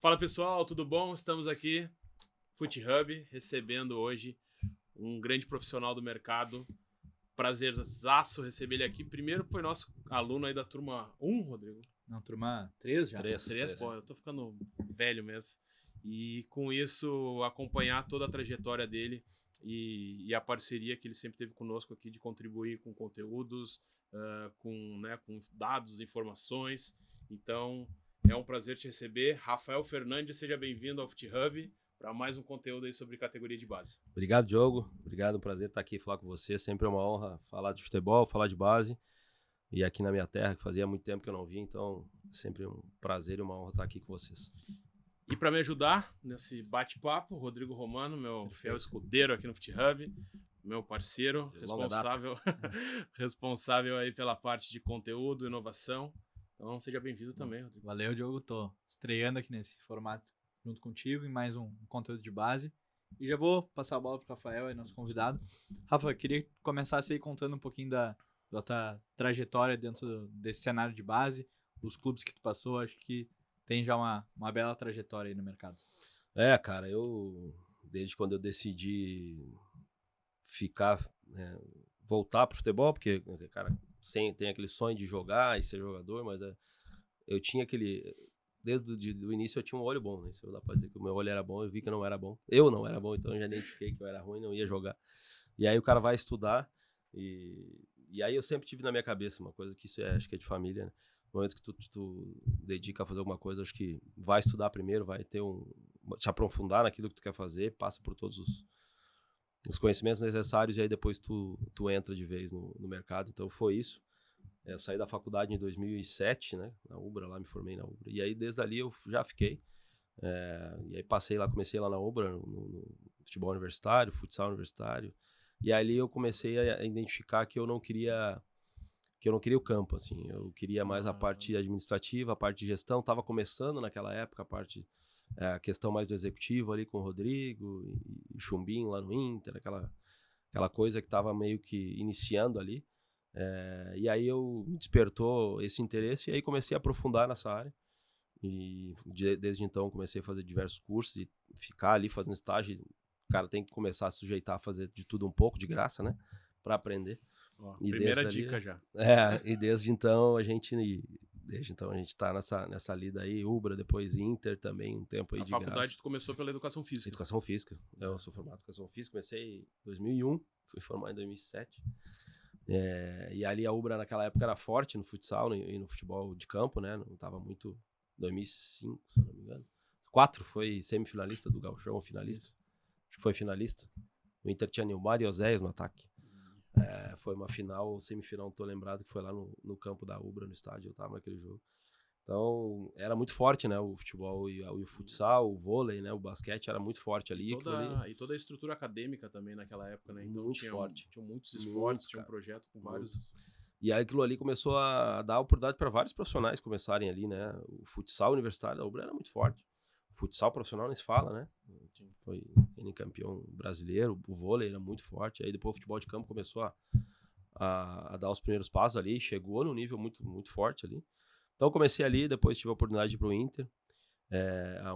Fala pessoal, tudo bom? Estamos aqui, FootHub, recebendo hoje um grande profissional do mercado. Prazerzaço receber ele aqui. Primeiro foi nosso aluno aí da turma 1, Rodrigo. Não, turma 3 já? 3, pô, eu tô ficando velho mesmo. E com isso, acompanhar toda a trajetória dele e a parceria que ele sempre teve conosco aqui de contribuir com conteúdos, com dados, informações. Então, é um prazer te receber. Rafael Fernandes, seja bem-vindo ao FootHub para mais um conteúdo aí sobre categoria de base. Obrigado, Diogo. Obrigado, um prazer estar aqui e falar com você. Sempre é uma honra falar de futebol, falar de base. E aqui na minha terra, que fazia muito tempo que eu não vim, então sempre um prazer e uma honra estar aqui com vocês. E para me ajudar nesse bate-papo, Rodrigo Romano, meu fiel escudeiro aqui no FootHub, meu parceiro, responsável aí pela parte de conteúdo, inovação. Então seja bem-vindo também, Rodrigo. Valeu, Diogo. Tô estreando aqui nesse formato junto contigo em mais um conteúdo de base. E já vou passar a bola pro Rafael, aí, nosso convidado. Rafa, queria que começasse aí contando um pouquinho da tua trajetória dentro desse cenário de base, os clubes que tu passou, acho que tem já uma bela trajetória aí no mercado. Cara, desde quando eu decidi voltar pro futebol, porque, cara, tem aquele sonho de jogar e ser jogador, mas eu tinha desde o início eu tinha um olho bom, né? Se eu dá pra dizer que o meu olho era bom, eu vi que eu não era bom. Eu não era bom, então eu já identifiquei que eu era ruim, não ia jogar. E aí o cara vai estudar e aí eu sempre tive na minha cabeça uma coisa que acho que é de família, né? No momento que tu dedica a fazer alguma coisa, acho que vai estudar primeiro, vai te aprofundar naquilo que tu quer fazer, passa por todos os conhecimentos necessários e aí depois tu entra de vez no mercado. Então foi isso. Eu saí da faculdade em 2007, né, na Ubra, lá me formei na Ubra. E aí desde ali eu já fiquei. E aí comecei lá na Ubra, no futebol universitário, futsal universitário. E ali eu comecei a identificar que eu não queria o campo, assim. Eu queria mais a parte administrativa, a parte de gestão. Tava começando naquela época a questão mais do executivo ali com o Rodrigo e Chumbinho lá no Inter, aquela coisa que tava meio que iniciando ali. E aí me despertou esse interesse e aí comecei a aprofundar nessa área. E desde então comecei a fazer diversos cursos e ficar ali fazendo estágio. O cara tem que começar a sujeitar a fazer de tudo um pouco, de graça, né? Para aprender. Primeira dica já. E desde então a gente tá nessa lida aí, Ubra, depois Inter também, um tempo aí de graça. A faculdade começou pela Educação Física. Educação Física. Eu sou formado em Educação Física, comecei em 2001, fui formado em 2007. E ali a Ubra naquela época era forte no futsal e no futebol de campo, né? Não tava muito... 2005, se eu não me engano. 4 foi semifinalista do Gauchão, finalista. Isso. Acho que foi finalista. O Inter tinha Nilmar e Oséias no ataque. Foi uma semifinal, não tô lembrado, que foi lá no campo da Ubra, no estádio, eu tava naquele jogo. Então, era muito forte, né, o futebol e o futsal, o vôlei, né, o basquete era muito forte ali. E toda a estrutura acadêmica também naquela época, né? Então, muito forte. Tinham muitos esportes, tinha um projeto com vários... E aí aquilo ali começou a dar oportunidade para vários profissionais começarem ali, né? O futsal universitário da Ubra era muito forte. O futsal profissional nem se fala, né? Foi campeão brasileiro, o vôlei era muito forte. Aí depois o futebol de campo começou a dar os primeiros passos ali, chegou num nível muito, muito forte ali. Então comecei ali, depois tive a oportunidade de ir pro Inter,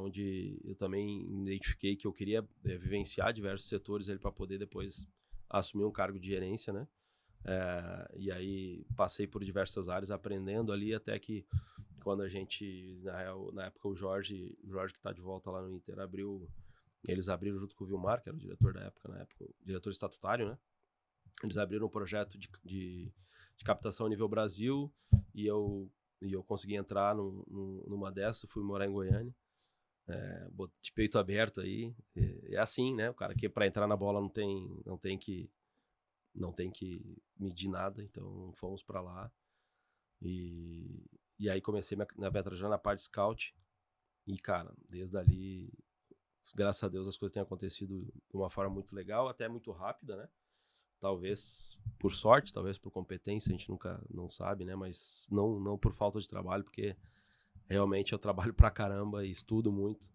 onde eu também identifiquei que eu queria vivenciar diversos setores ali para poder depois assumir um cargo de gerência, né? E aí passei por diversas áreas aprendendo ali, até que quando a gente, na época o Jorge que está de volta lá no Inter, eles abriram junto com o Vilmar, que era o diretor da época, o diretor estatutário, né? Eles abriram um projeto de captação a nível Brasil e eu consegui entrar numa dessas, fui morar em Goiânia, de peito aberto aí, é assim, né? O cara que para entrar na bola não tem que medir nada, então fomos para lá e aí comecei minha trajetória na parte scout e, cara, desde ali, graças a Deus, as coisas têm acontecido de uma forma muito legal, até muito rápida, né? Talvez por sorte, talvez por competência, a gente nunca não sabe, né? Mas não por falta de trabalho, porque realmente eu trabalho pra caramba e estudo muito.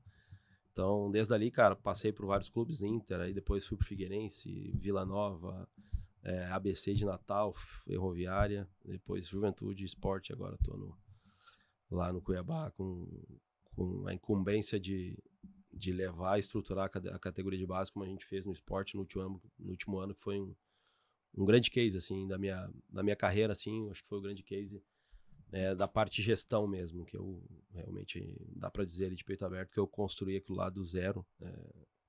Então, desde ali, cara, passei por vários clubes, Inter, aí depois fui pro Figueirense, Vila Nova, ABC de Natal, Ferroviária, depois Juventude, Esporte, agora tô lá no Cuiabá com com a incumbência de levar e estruturar a categoria de base, como a gente fez no esporte no último ano, que foi um grande case, assim, da minha carreira, assim, acho que foi o grande case da parte de gestão mesmo, que eu realmente, dá para dizer ali de peito aberto, que eu construí aquilo lá do zero,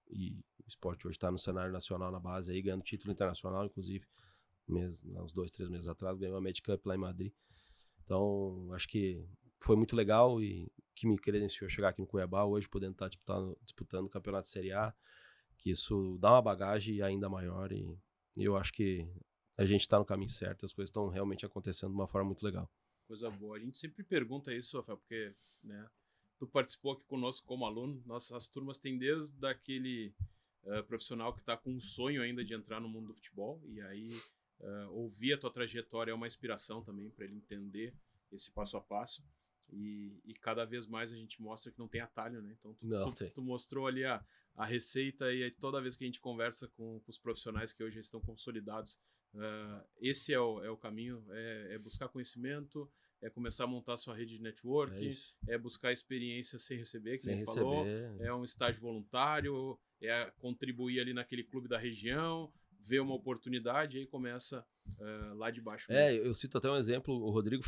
e o esporte hoje está no cenário nacional na base, aí ganhando título internacional, inclusive, uns 2, 3 meses atrás, ganhou a Med Cup lá em Madrid. Então, acho que foi muito legal e que me credenciou chegar aqui no Cuiabá, hoje podendo estar disputando o campeonato de Série A, que isso dá uma bagagem ainda maior e eu acho que a gente está no caminho certo, as coisas estão realmente acontecendo de uma forma muito legal. Coisa boa. A gente sempre pergunta isso, Rafael, porque, né, tu participou aqui conosco como aluno, nossas turmas têm desde aquele profissional que está com um sonho ainda de entrar no mundo do futebol, e aí ouvir a tua trajetória é uma inspiração também para ele entender esse passo a passo. E cada vez mais a gente mostra que não tem atalho, né? Então tu mostrou ali a receita, e aí toda vez que a gente conversa com os profissionais que hoje estão consolidados, esse é o caminho, é buscar conhecimento, é começar a montar a sua rede de network, é buscar experiência sem receber, que a gente falou, é um estágio voluntário, é contribuir ali naquele clube da região, ver uma oportunidade e aí começa lá de baixo mesmo. Eu cito até um exemplo, o Rodrigo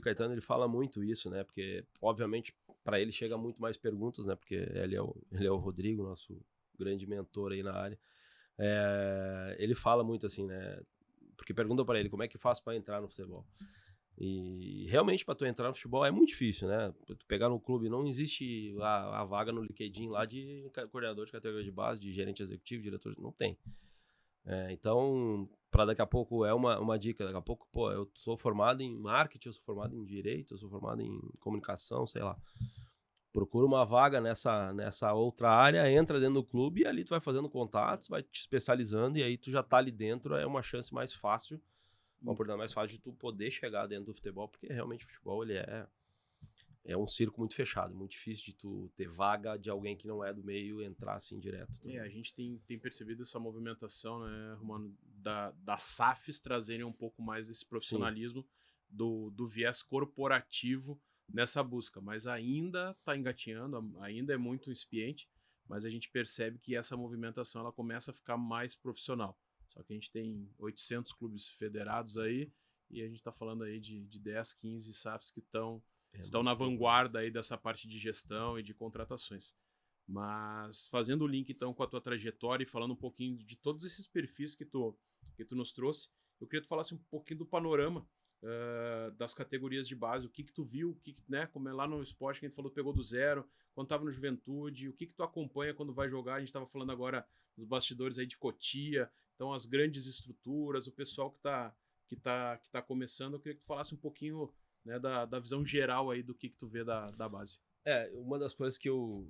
Caetano, ele fala muito isso, né? Porque, obviamente, para ele chega muito mais perguntas, né? Porque ele é o Rodrigo, nosso grande mentor aí na área. Ele fala muito assim, né? Porque perguntam para ele como é que faz para entrar no futebol. E realmente para tu entrar no futebol é muito difícil, né? Tu pegar no clube, não existe a vaga no LinkedIn lá de coordenador de categoria de base, de gerente executivo, diretor, não tem. Então, para daqui a pouco, é uma dica, daqui a pouco, pô, eu sou formado em marketing, eu sou formado em direito, eu sou formado em comunicação, sei lá. Procura uma vaga nessa outra área, entra dentro do clube e ali tu vai fazendo contatos, vai te especializando e aí tu já tá ali dentro, é uma chance mais fácil, uma oportunidade mais fácil de tu poder chegar dentro do futebol, porque realmente o futebol, ele é um circo muito fechado, muito difícil de tu ter vaga de alguém que não é do meio entrar assim direto. A gente tem percebido essa movimentação, né, Romano, das SAFs trazerem um pouco mais desse profissionalismo do viés corporativo nessa busca, mas ainda está engatinhando, ainda é muito incipiente, mas a gente percebe que essa movimentação ela começa a ficar mais profissional. Só que a gente tem 800 clubes federados aí e a gente está falando aí de 10, 15 SAFs que estão na vanguarda aí dessa parte de gestão e de contratações. Mas fazendo o link então com a tua trajetória e falando um pouquinho de todos esses perfis que tu nos trouxe, eu queria que tu falasse um pouquinho do panorama das categorias de base, o que tu viu, né, como é lá no esporte que a gente falou, pegou do zero, quando estava no Juventude, o que tu acompanha quando vai jogar, a gente estava falando agora dos bastidores aí de Cotia, então as grandes estruturas, o pessoal que tá começando, eu queria que tu falasse um pouquinho, né, da visão geral aí do que tu vê da base. Uma das coisas que eu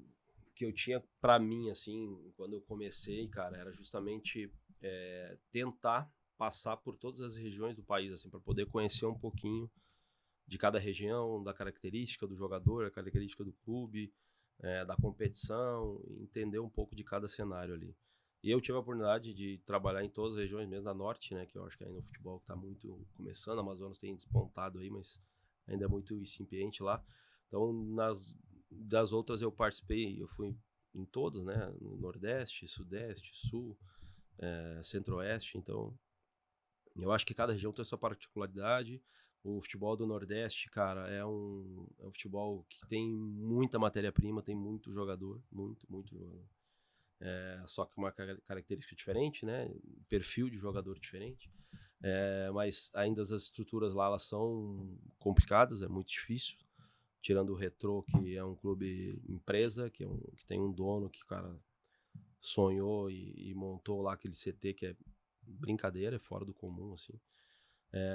tinha pra mim, assim, quando eu comecei, cara, era justamente tentar passar por todas as regiões do país, assim, para poder conhecer um pouquinho de cada região, da característica do jogador, da característica do clube, da competição, entender um pouco de cada cenário ali. E eu tive a oportunidade de trabalhar em todas as regiões, mesmo da Norte, né, que eu acho que ainda o futebol está muito começando, a Amazonas tem despontado aí, mas ainda é muito incipiente lá. Então, das outras eu participei, eu fui em todas, né, no Nordeste, Sudeste, Sul, Centro-Oeste, então eu acho que cada região tem a sua particularidade. O futebol do Nordeste, cara, é um futebol que tem muita matéria-prima, tem muito jogador, muito jogador. Só que uma característica diferente, né? Perfil de jogador diferente. Mas ainda as estruturas lá, elas são complicadas, é muito difícil. Tirando o Retrô, que é um clube empresa, que tem um dono que o cara sonhou e montou lá aquele CT que é brincadeira, é fora do comum, assim.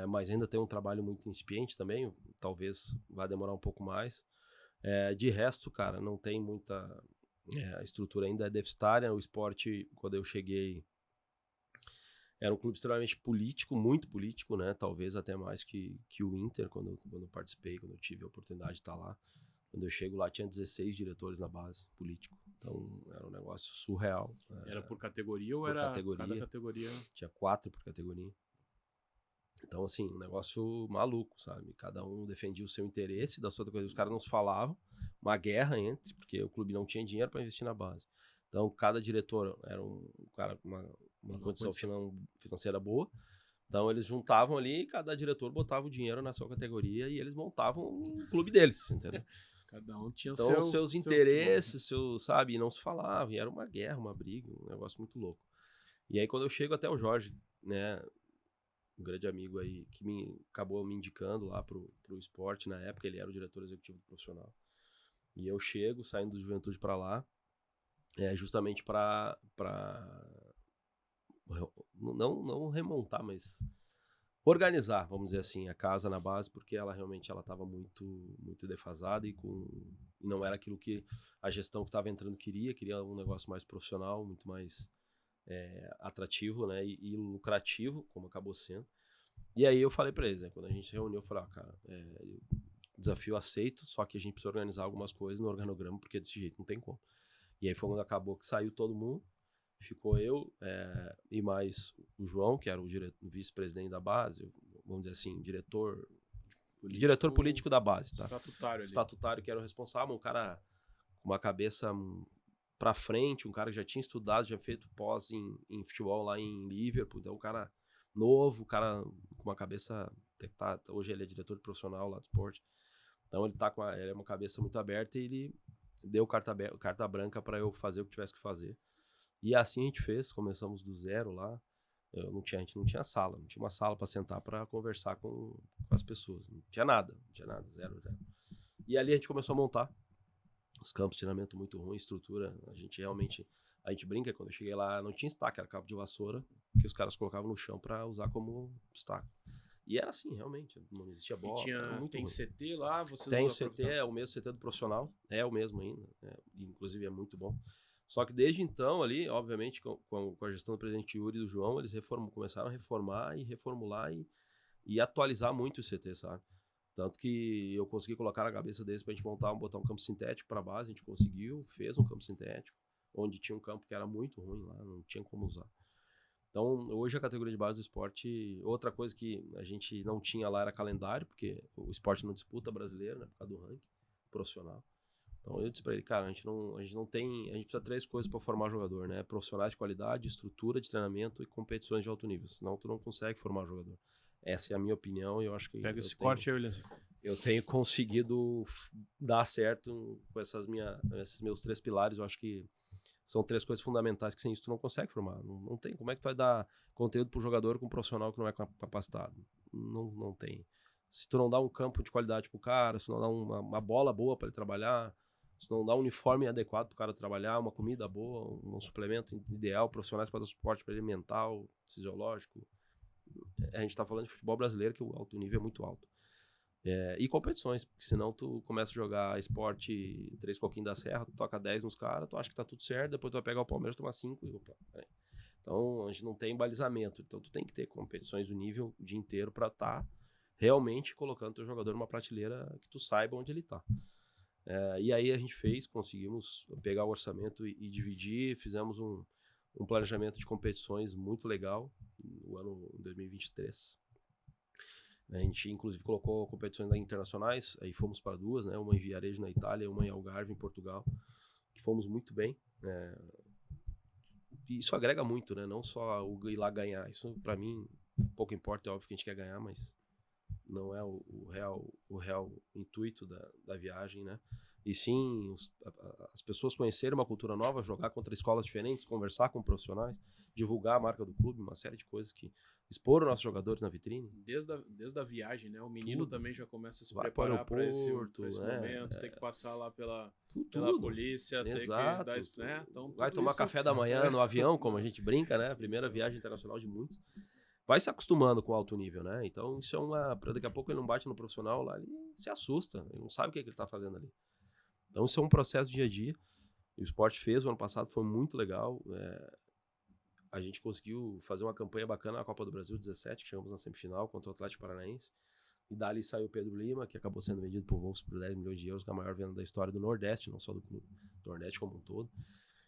Mas ainda tem um trabalho muito incipiente também, talvez vá demorar um pouco mais. De resto, cara, não tem muita... a estrutura ainda é deficitária. O esporte, quando eu cheguei, era um clube extremamente político, muito político, né? Talvez até mais que o Inter, quando eu participei, quando eu tive a oportunidade de estar lá. Quando eu chego lá, tinha 16 diretores na base, político. Então, era um negócio surreal. Era por categoria ou por era categoria. cada categoria? Tinha 4 por categoria. Então, assim, um negócio maluco, sabe? Cada um defendia o seu interesse, da sua coisa. Os caras não se falavam, uma guerra entre, porque o clube não tinha dinheiro para investir na base. Então, cada diretor era um cara com uma condição financeira boa. Então, eles juntavam ali, cada diretor botava o dinheiro na sua categoria e eles montavam um clube deles, entendeu? Cada um tinha Então, seus interesses, sabe? E não se falavam. E era uma guerra, uma briga, um negócio muito louco. E aí, quando eu chego até o Jorge, né? Um grande amigo aí que acabou me indicando lá pro esporte na época, ele era o diretor executivo do profissional. E eu chego, saindo do Juventude para lá, justamente para não remontar, mas organizar, vamos dizer assim, a casa na base, porque ela realmente estava muito muito defasada e não era aquilo que a gestão que estava entrando queria um negócio mais profissional, muito mais atrativo, né, e lucrativo, como acabou sendo. E aí eu falei para eles, né, quando a gente se reuniu, eu falei, cara, desafio aceito, só que a gente precisa organizar algumas coisas no organograma, porque desse jeito não tem como. E aí foi quando acabou que saiu todo mundo, ficou eu e mais o João, que era o vice-presidente da base, vamos dizer assim, diretor político da base, tá? Estatutário, que era o responsável, um cara com uma cabeça pra frente, um cara que já tinha estudado, já feito pós em futebol lá em Liverpool, então um cara novo, um cara com uma cabeça, hoje ele é diretor profissional lá do esporte, então ele é uma cabeça muito aberta e ele deu carta branca para eu fazer o que tivesse que fazer. E assim a gente fez, começamos do zero lá. A gente não tinha sala, não tinha uma sala para sentar para conversar com as pessoas. Não tinha nada, zero. E ali a gente começou a montar os campos de treinamento muito ruim, estrutura. A gente brinca, quando eu cheguei lá não tinha estaca, era cabo de vassoura que os caras colocavam no chão para usar como estaca. E era assim, realmente, não existia bola. Tem ruim. CT lá? Tem o CT, é o mesmo CT do profissional, é o mesmo ainda, inclusive é muito bom. Só que desde então ali, obviamente, com a gestão do presidente Yuri e do João, eles começaram a reformar e reformular e atualizar muito o CT, sabe? Tanto que eu consegui colocar na cabeça deles pra gente botar um campo sintético pra base, a gente conseguiu, fez um campo sintético, onde tinha um campo que era muito ruim lá, não tinha como usar. Então, hoje a categoria de base do esporte, outra coisa que a gente não tinha lá era calendário, porque o esporte não disputa brasileiro, né, por causa do ranking profissional. Então eu disse pra ele, cara, a gente precisa de 3 coisas para formar jogador, né? Profissionais de qualidade, estrutura de treinamento e competições de alto nível. Senão tu não consegue formar jogador. Essa é a minha opinião e eu acho que Pega esse corte aí, William. Eu tenho conseguido dar certo com esses meus 3 pilares. Eu acho que são 3 coisas fundamentais que sem isso tu não consegue formar. Não tem. Como é que tu vai dar conteúdo pro jogador com um profissional que não é capacitado? Não tem. Se tu não dá um campo de qualidade pro cara, se não dá uma bola boa para ele trabalhar, se não dá um uniforme adequado pro cara trabalhar, uma comida boa, um suplemento ideal, profissionais para dar suporte para ele mental, fisiológico. A gente tá falando de futebol brasileiro, que o alto nível é muito alto. E competições, porque senão tu começa a jogar esporte 3 coquinhos da serra, tu toca 10 nos caras, tu acha que tá tudo certo, depois tu vai pegar o Palmeiras, tomar 5 e opa. Então a gente não tem balizamento, então tu tem que ter competições do nível o dia inteiro pra estar realmente colocando teu jogador numa prateleira que tu saiba onde ele tá. E aí a gente conseguimos pegar o orçamento e dividir, fizemos um planejamento de competições muito legal no ano 2023. A gente inclusive colocou competições internacionais, aí fomos para 2, né? Uma em Viarejo na Itália, uma em Algarve em Portugal, que fomos muito bem. E isso agrega muito, né? Não só o ir lá ganhar, isso para mim pouco importa, é óbvio que a gente quer ganhar, mas não é o real intuito da viagem, né? E sim, as pessoas conhecerem uma cultura nova, jogar contra escolas diferentes, conversar com profissionais, divulgar a marca do clube, uma série de coisas que expor os nossos jogadores na vitrine. Desde a viagem, né? O menino também já começa a se vai preparar para esse momento, tem que passar lá pela polícia, exato, tem que dar, né? Então, vai tomar café da manhã no avião, como a gente brinca, né? A primeira viagem internacional de muitos. Vai se acostumando com o alto nível, né? Então isso daqui a pouco ele não bate no profissional lá, ele se assusta, ele não sabe o que ele tá fazendo ali. Então isso é um processo dia a dia. E o esporte fez o ano passado, foi muito legal. A gente conseguiu fazer uma campanha bacana na Copa do Brasil 17, que chegamos na semifinal contra o Atlético Paranaense. E dali saiu o Pedro Lima, que acabou sendo vendido por Wolves por 10 milhões de euros, que é a maior venda da história do Nordeste, não só do clube, do Nordeste como um todo.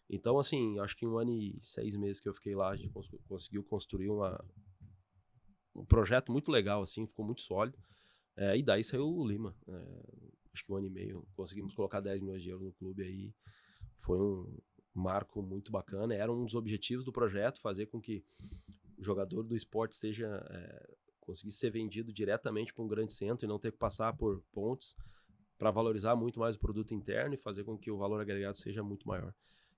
Então, assim, acho que em 1 ano e 6 meses que eu fiquei lá, a gente conseguiu construir um projeto muito legal, assim, ficou muito sólido. E daí saiu o Lima. Acho que 1 ano e meio, conseguimos colocar 10 milhões de euros no clube aí. Foi um marco muito bacana. Era um dos objetivos do projeto, fazer com que o jogador do esporte conseguisse ser vendido diretamente para um grande centro e não ter que passar por pontes, para valorizar muito mais o produto interno e fazer com que o valor agregado seja muito maior.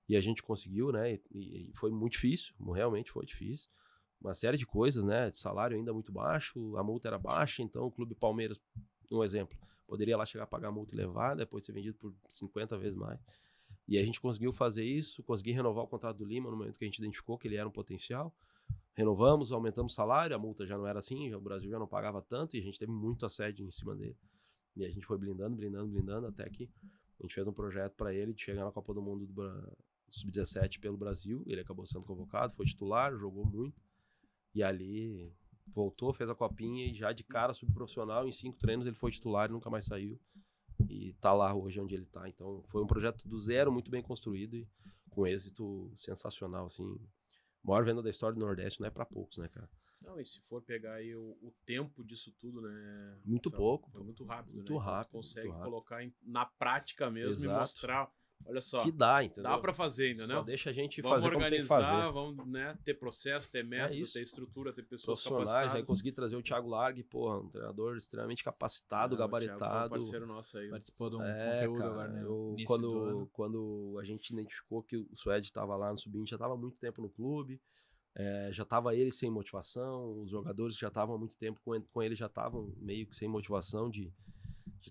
E a gente conseguiu, né? E foi muito difícil, realmente foi difícil. Uma série de coisas, né? De salário ainda muito baixo, a multa era baixa, então o Clube Palmeiras, um exemplo, poderia lá chegar a pagar a multa e levar, depois ser vendido por 50 vezes mais. E a gente conseguiu fazer isso, consegui renovar o contrato do Lima no momento que a gente identificou que ele era um potencial. Renovamos, aumentamos o salário, a multa já não era assim, o Brasil já não pagava tanto e a gente teve muito assédio em cima dele. E a gente foi blindando, até que a gente fez um projeto para ele de chegar na Copa do Mundo do Sub-17 pelo Brasil. Ele acabou sendo convocado, foi titular, jogou muito. E ali voltou, fez a copinha e já de cara subprofissional, em 5 treinos ele foi titular e nunca mais saiu. E tá lá hoje onde ele tá. Então foi um projeto do zero, muito bem construído e com êxito sensacional, assim. Maior venda da história do Nordeste não é pra poucos, né, cara? Não, e se for pegar aí o tempo disso tudo, né? Muito pouco. Foi muito rápido, muito né? rápido. Tu consegue muito rápido. colocar na prática mesmo. Exato. E mostrar, olha só, que dá, entendeu? dá pra fazer ainda, né? Só deixa a gente vamos fazer como tem que fazer. organizar, vamos, né, ter processo, ter método, ter estrutura, ter pessoas profissionais. capacitadas. Aí consegui trazer o Thiago Largue, porra, um treinador extremamente capacitado, O Thiago foi um gabaritado. parceiro nosso aí. Participou de um conteúdo cara, agora, né? Quando a gente identificou que o Suede estava lá no Sub-20, já estava há muito tempo no clube, já estava ele sem motivação, os jogadores que já estavam há muito tempo com ele já estavam meio que sem motivação de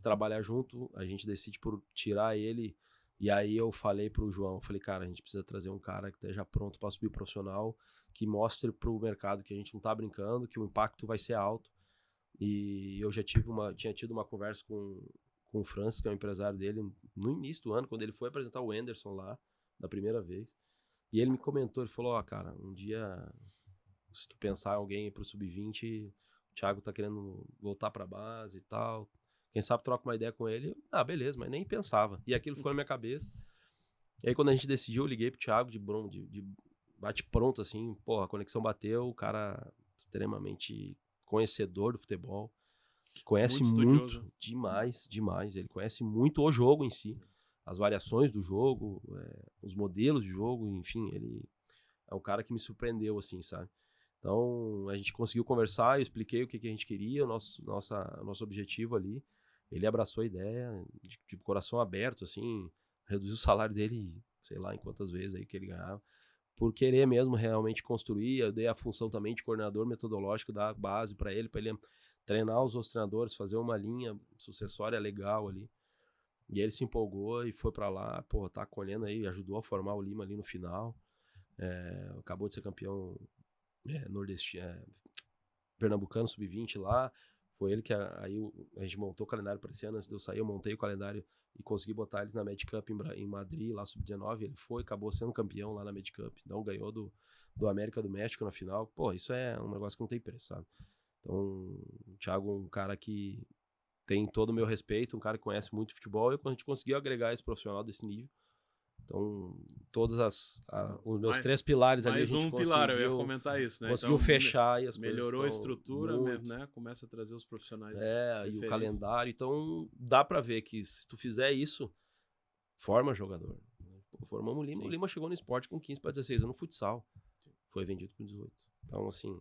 trabalhar junto. A gente decide por tirar ele. E aí eu falei pro João, falei, cara, a gente precisa trazer um cara que esteja pronto para subir profissional, que mostre pro mercado que a gente não tá brincando, que o impacto vai ser alto. E eu já tinha tido uma conversa com o Francis, que é o empresário dele, no início do ano, quando ele foi apresentar o Anderson lá, da primeira vez. E ele me comentou, ele falou, cara, um dia, se tu pensar em alguém pro Sub-20, o Thiago tá querendo voltar pra base e tal. Quem sabe troca uma ideia com ele. Beleza, mas nem pensava. E aquilo ficou na minha cabeça. E aí quando a gente decidiu, eu liguei pro Thiago de bate pronto, assim. Porra, a conexão bateu. O cara extremamente conhecedor do futebol. Que conhece muito demais. Ele conhece muito o jogo em si. As variações do jogo, os modelos de jogo, enfim. Ele é um cara que me surpreendeu, assim, sabe? Então, a gente conseguiu conversar, eu expliquei o que a gente queria, o nosso objetivo ali. Ele abraçou a ideia, de coração aberto, assim, reduziu o salário dele, sei lá em quantas vezes aí que ele ganhava, por querer mesmo realmente construir. Eu dei a função também de coordenador metodológico da base para ele treinar os outros treinadores, fazer uma linha sucessória legal ali. E ele se empolgou e foi para lá, tá acolhendo aí, ajudou a formar o Lima ali no final. Acabou de ser campeão nordestino, pernambucano, sub-20 lá. Foi ele que aí a gente montou o calendário para esse ano. Antes de eu sair, eu montei o calendário e consegui botar eles na Med Cup em Madrid, lá sub-19. Ele acabou sendo campeão lá na Med Cup. Então ganhou do América do México na final. Isso é um negócio que não tem preço, sabe? Então, o Thiago é um cara que tem todo o meu respeito, um cara que conhece muito futebol, e a gente conseguiu agregar esse profissional desse nível. Então, todos os meus 3 pilares ali, a gente conseguiu... pilar, eu ia comentar isso, né? Conseguiu fechar e as coisas melhorou a estrutura, muito... né? Começa a trazer os profissionais. E o calendário. Então, dá pra ver que se tu fizer isso, forma jogador. Formamos o Lima. Sim. O Lima chegou no esporte com 15 para 16 anos no futsal. Sim. Foi vendido com 18. Então, assim,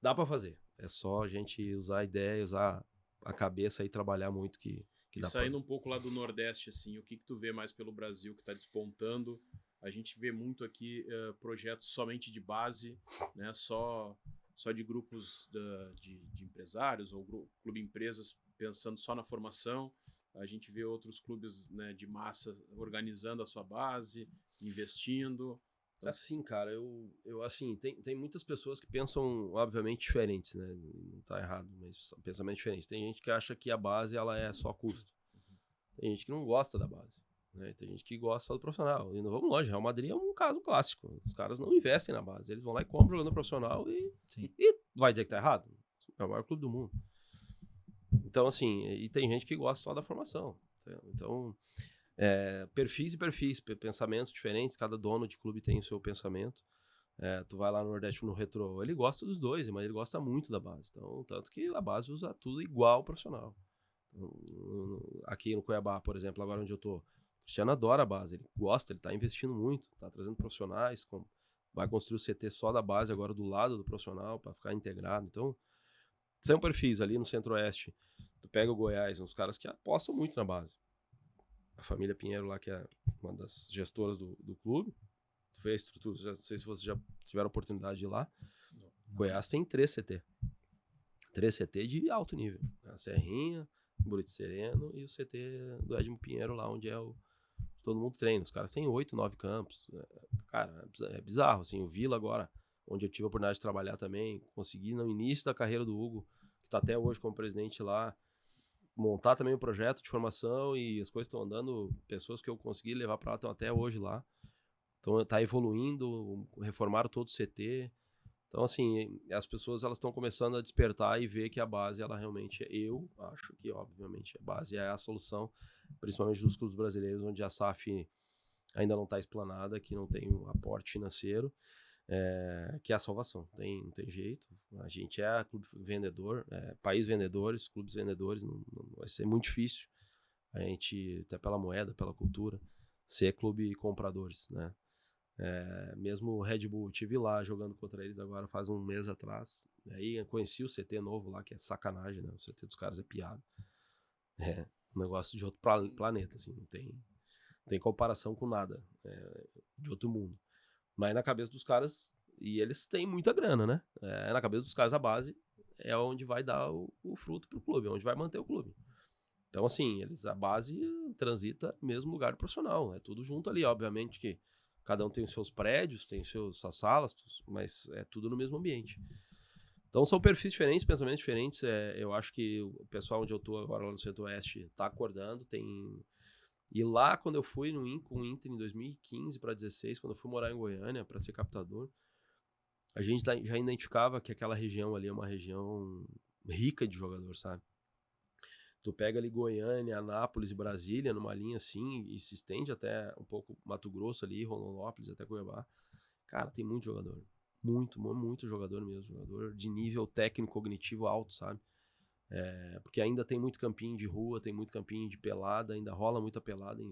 dá pra fazer. É só a gente usar a ideia, usar a cabeça e trabalhar muito que E saindo um pouco lá do Nordeste, assim, o que tu vê mais pelo Brasil que está despontando? A gente vê muito aqui projetos somente de base, né? Só de grupos de empresários ou clube empresas pensando só na formação. A gente vê outros clubes, né, de massa organizando a sua base, investindo. Assim, cara, eu assim, tem muitas pessoas que pensam, obviamente, diferentes, né? Não tá errado, mas pensamento diferente. Tem gente que acha que a base, ela é só custo. Tem gente que não gosta da base, né? Tem gente que gosta só do profissional. E não vamos longe, Real Madrid é um caso clássico. Os caras não investem na base. Eles vão lá e compram jogador profissional e vai dizer que tá errado? É o maior clube do mundo. Então, assim, e tem gente que gosta só da formação. Então... perfis e perfis, pensamentos diferentes, cada dono de clube tem o seu pensamento. Tu vai lá no Nordeste no Retrô, ele gosta dos dois, mas ele gosta muito da base. Então, tanto que a base usa tudo igual ao profissional. Então, aqui no Cuiabá, por exemplo, agora onde eu tô, o Cristiano adora a base, ele gosta, ele tá investindo muito, tá trazendo profissionais, vai construir o CT só da base agora do lado do profissional para ficar integrado. Então, são perfis ali no Centro-Oeste. Tu pega o Goiás, uns caras que apostam muito na base. A família Pinheiro lá, que é uma das gestoras do clube, fez estrutura. Não sei se vocês já tiveram oportunidade de ir lá. Não. Goiás tem 3 CT. 3 CT de alto nível. A Serrinha, o Buriti Sereno e o CT do Edmo Pinheiro lá, onde todo mundo treina. Os caras têm 8, 9 campos. Cara, é bizarro, assim. O Vila agora, onde eu tive a oportunidade de trabalhar também, consegui no início da carreira do Hugo, que está até hoje como presidente lá, montar também um projeto de formação e as coisas estão andando. Pessoas que eu consegui levar para lá estão até hoje lá. Então tá evoluindo, reformaram todo o CT. Então, assim, as pessoas elas estão começando a despertar e ver que a base, ela realmente eu acho que, obviamente, a base é a solução, principalmente dos clubes brasileiros, onde a SAF ainda não está explanada, que não tem um aporte financeiro, que é a salvação. Não tem jeito. A gente é clube vendedor, país vendedores, clubes vendedores, não vai ser muito difícil a gente, até pela moeda, pela cultura, ser clube compradores, né? Mesmo o Red Bull, tive lá jogando contra eles agora faz um mês atrás, aí eu conheci o CT novo lá, que é sacanagem, né? O CT dos caras é piada, um negócio de outro planeta, assim, não tem comparação com nada, de outro mundo, mas na cabeça dos caras, e eles têm muita grana, né? Na cabeça dos caras a base é onde vai dar o fruto pro clube, onde vai manter o clube. Então, assim, a base transita no mesmo lugar profissional, é tudo junto ali, obviamente que cada um tem os seus prédios, tem suas salas, mas é tudo no mesmo ambiente. Então são perfis diferentes, pensamentos diferentes. Eu acho que o pessoal onde eu tô agora lá no Centro-Oeste tá acordando. E lá quando eu fui com o Inter em 2015 para 2016, quando eu fui morar em Goiânia para ser captador, a gente já identificava que aquela região ali é uma região rica de jogador, sabe? Tu pega ali Goiânia, Anápolis e Brasília numa linha assim e se estende até um pouco Mato Grosso ali, Rondonópolis até Cuiabá. Cara, tem muito jogador. Muito jogador mesmo. Jogador de nível técnico, cognitivo alto, sabe? Porque ainda tem muito campinho de rua, tem muito campinho de pelada, ainda rola muita pelada em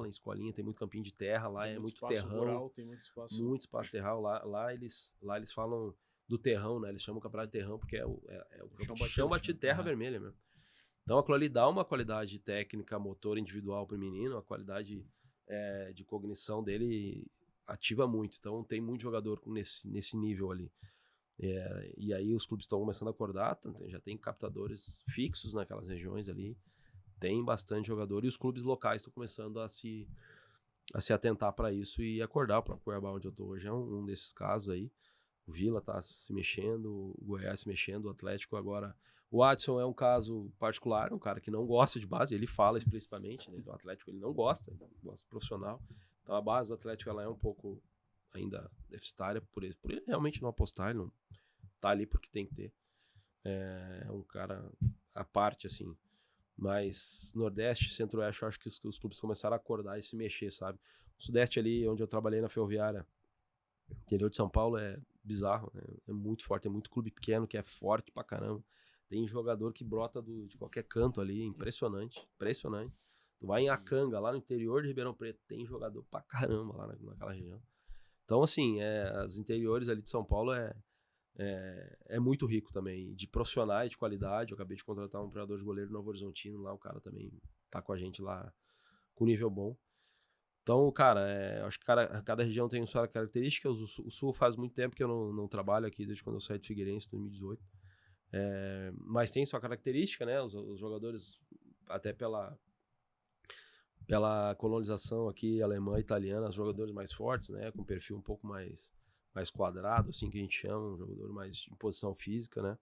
escolinha, tem muito campinho de terra, lá é muito terrão. Rural, tem muito espaço. Muito espaço terral. Lá eles falam do terrão, né? Eles chamam o campeonato de terrão porque é o chão batido terra vermelha mesmo. Então aquilo ali dá uma qualidade técnica, motor individual para o menino, a qualidade de cognição dele ativa muito. Então tem muito jogador nesse nível ali. E aí os clubes estão começando a acordar, já tem captadores fixos naquelas regiões ali, tem bastante jogador e os clubes locais estão começando a se atentar para isso e acordar. O próprio Cuiabá, onde eu estou hoje, é um desses casos aí. O Vila está se mexendo, o Goiás se mexendo, o Atlético agora... O Adson é um caso particular, um cara que não gosta de base, ele fala explicitamente, né? Do Atlético ele não gosta, ele gosta profissional. Então a base do Atlético ela é um pouco ainda deficitária por ele realmente não apostar, ele não tá ali porque tem que ter. É um cara à parte, assim. Mas Nordeste, Centro-Oeste, eu acho que os clubes começaram a acordar e se mexer, sabe? O Sudeste ali, onde eu trabalhei na Ferroviária, interior de São Paulo, é bizarro, né? É muito forte, tem muito clube pequeno que é forte pra caramba. Tem jogador que brota de qualquer canto ali, impressionante. Tu vai em Acanga, lá no interior de Ribeirão Preto, tem jogador pra caramba lá naquela região. Então, assim, os interiores ali de São Paulo é muito rico também, de profissionais de qualidade. Eu acabei de contratar um treinador de goleiro Novo Horizontino lá, o cara também tá com a gente lá com nível bom. Então, cara, acho que cada região tem sua característica. O Sul faz muito tempo que eu não trabalho aqui, desde quando eu saí de Figueirense, em 2018. Mas tem sua característica, né? Os jogadores, até pela colonização aqui alemã e italiana, os jogadores mais fortes, né? Com perfil um pouco mais quadrado, assim que a gente chama, um jogador mais em posição física, né?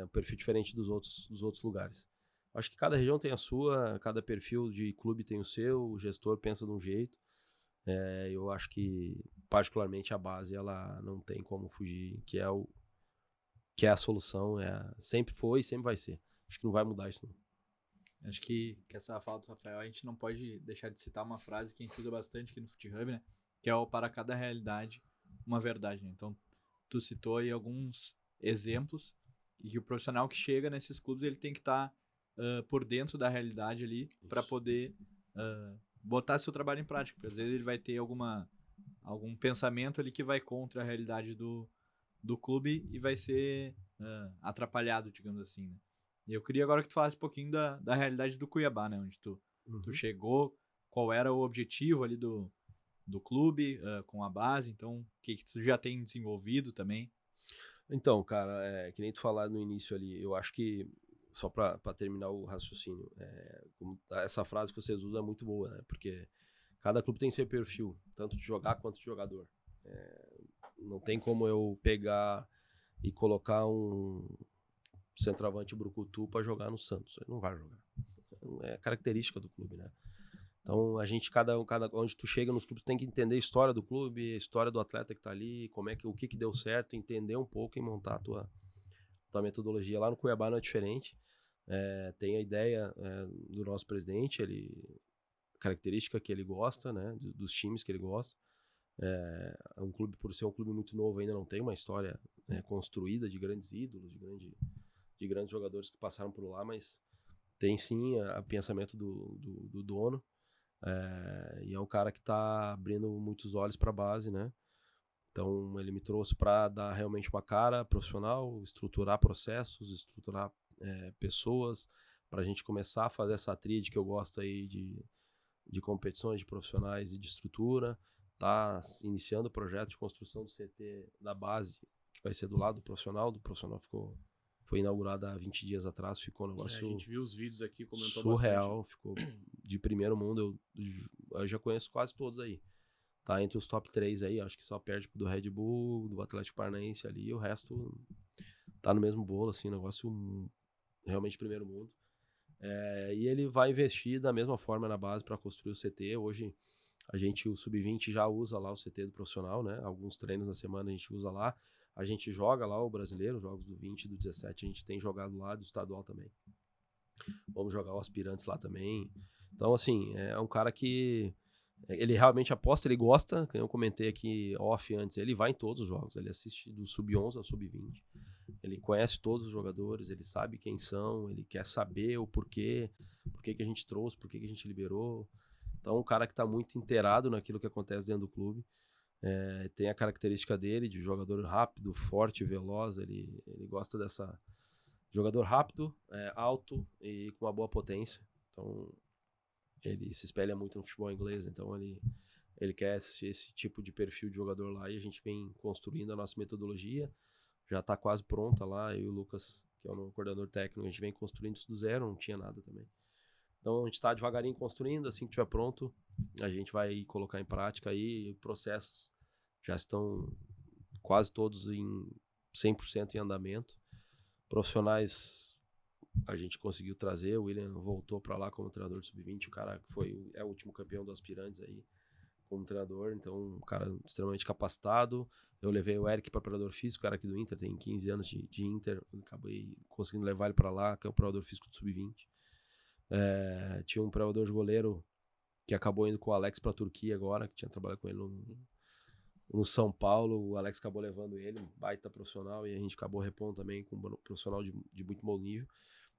Um perfil diferente dos outros lugares. Acho que cada região tem a sua, cada perfil de clube tem o seu, o gestor pensa de um jeito. Eu acho que, particularmente, a base, ela não tem como fugir, que é a solução, sempre foi e sempre vai ser. Acho que não vai mudar isso, não. Acho que essa fala do Rafael, a gente não pode deixar de citar uma frase que a gente usa bastante aqui no FutHub, né? Que é o para cada realidade, uma verdade, né? Então, tu citou aí alguns exemplos e que o profissional que chega nesses clubes, ele tem que estar por dentro da realidade ali para poder botar seu trabalho em prática. Porque às vezes ele vai ter algum pensamento ali que vai contra a realidade do clube e vai ser atrapalhado, digamos assim, né? E eu queria agora que tu falasse um pouquinho da realidade do Cuiabá, né? Onde tu chegou, qual era o objetivo ali do clube com a base, então o que tu já tem desenvolvido também. Então, cara, que nem tu falar no início ali, eu acho que, só pra terminar o raciocínio, essa frase que vocês usam é muito boa, né? Porque cada clube tem seu perfil, tanto de jogar quanto de jogador. Não tem como eu pegar e colocar um centroavante brucutu pra jogar no Santos. Ele não vai jogar. É característica do clube, né? Então, a gente, onde tu chega nos clubes, tem que entender a história do clube, a história do atleta que tá ali, o que deu certo, entender um pouco e montar a tua metodologia. Lá no Cuiabá não é diferente. Tem a ideia do nosso presidente, característica que ele gosta, né, dos times que ele gosta. Um clube, por ser um clube muito novo, ainda não tem uma história construída de grandes ídolos, de grandes jogadores que passaram por lá, mas tem sim o pensamento do dono. E é um cara que está abrindo muitos olhos para a base, né? Então ele me trouxe para dar realmente uma cara profissional, estruturar processos, estruturar pessoas, para a gente começar a fazer essa tríade que eu gosto aí de competições de profissionais e de estrutura. Tá iniciando o projeto de construção do CT da base, que vai ser do lado do profissional. Foi inaugurada há 20 dias atrás, ficou um negócio... A gente viu os vídeos aqui, comentou surreal, bastante. Ficou de primeiro mundo. Eu já conheço quase todos aí. Tá entre os top 3 aí, acho que só perde do Red Bull, do Atlético Paranaense ali, e o resto tá no mesmo bolo, assim, negócio realmente primeiro mundo. E ele vai investir da mesma forma na base para construir o CT. Hoje, o Sub-20 já usa lá o CT do profissional, né? Alguns treinos na semana a gente usa lá. A gente joga lá o brasileiro, jogos do 20 e do 17, a gente tem jogado lá, do estadual também. Vamos jogar o aspirantes lá também. Então, assim, é um cara que ele realmente aposta, ele gosta, como eu comentei aqui off antes, ele vai em todos os jogos, ele assiste do Sub-11 ao Sub-20. Ele conhece todos os jogadores, ele sabe quem são, ele quer saber o porquê, por que a gente trouxe, por que a gente liberou. Então, um cara que está muito inteirado naquilo que acontece dentro do clube. Tem a característica dele de jogador rápido, forte, veloz. Ele gosta dessa... Jogador rápido, alto e com uma boa potência. Então, ele se espelha muito no futebol inglês. Então, ele quer esse tipo de perfil de jogador lá. E a gente vem construindo a nossa metodologia. Já está quase pronta lá. Eu e o Lucas, que é o novo coordenador técnico, a gente vem construindo isso do zero. Não tinha nada também. Então, a gente está devagarinho construindo. Assim que estiver pronto, a gente vai colocar em prática aí. Processos já estão quase todos em 100% em andamento. Profissionais a gente conseguiu trazer. O William voltou para lá como treinador de Sub-20. O cara é o último campeão do Aspirantes aí como treinador. Então, um cara extremamente capacitado. Eu levei o Eric para preparador físico, cara aqui do Inter, tem 15 anos de Inter. Acabei conseguindo levar ele para lá, que é o preparador físico do Sub-20. Tinha um preparador de goleiro que acabou indo com o Alex para a Turquia agora, que tinha trabalhado com ele no São Paulo. O Alex acabou levando ele, um baita profissional, e a gente acabou repondo também com um profissional de muito bom nível.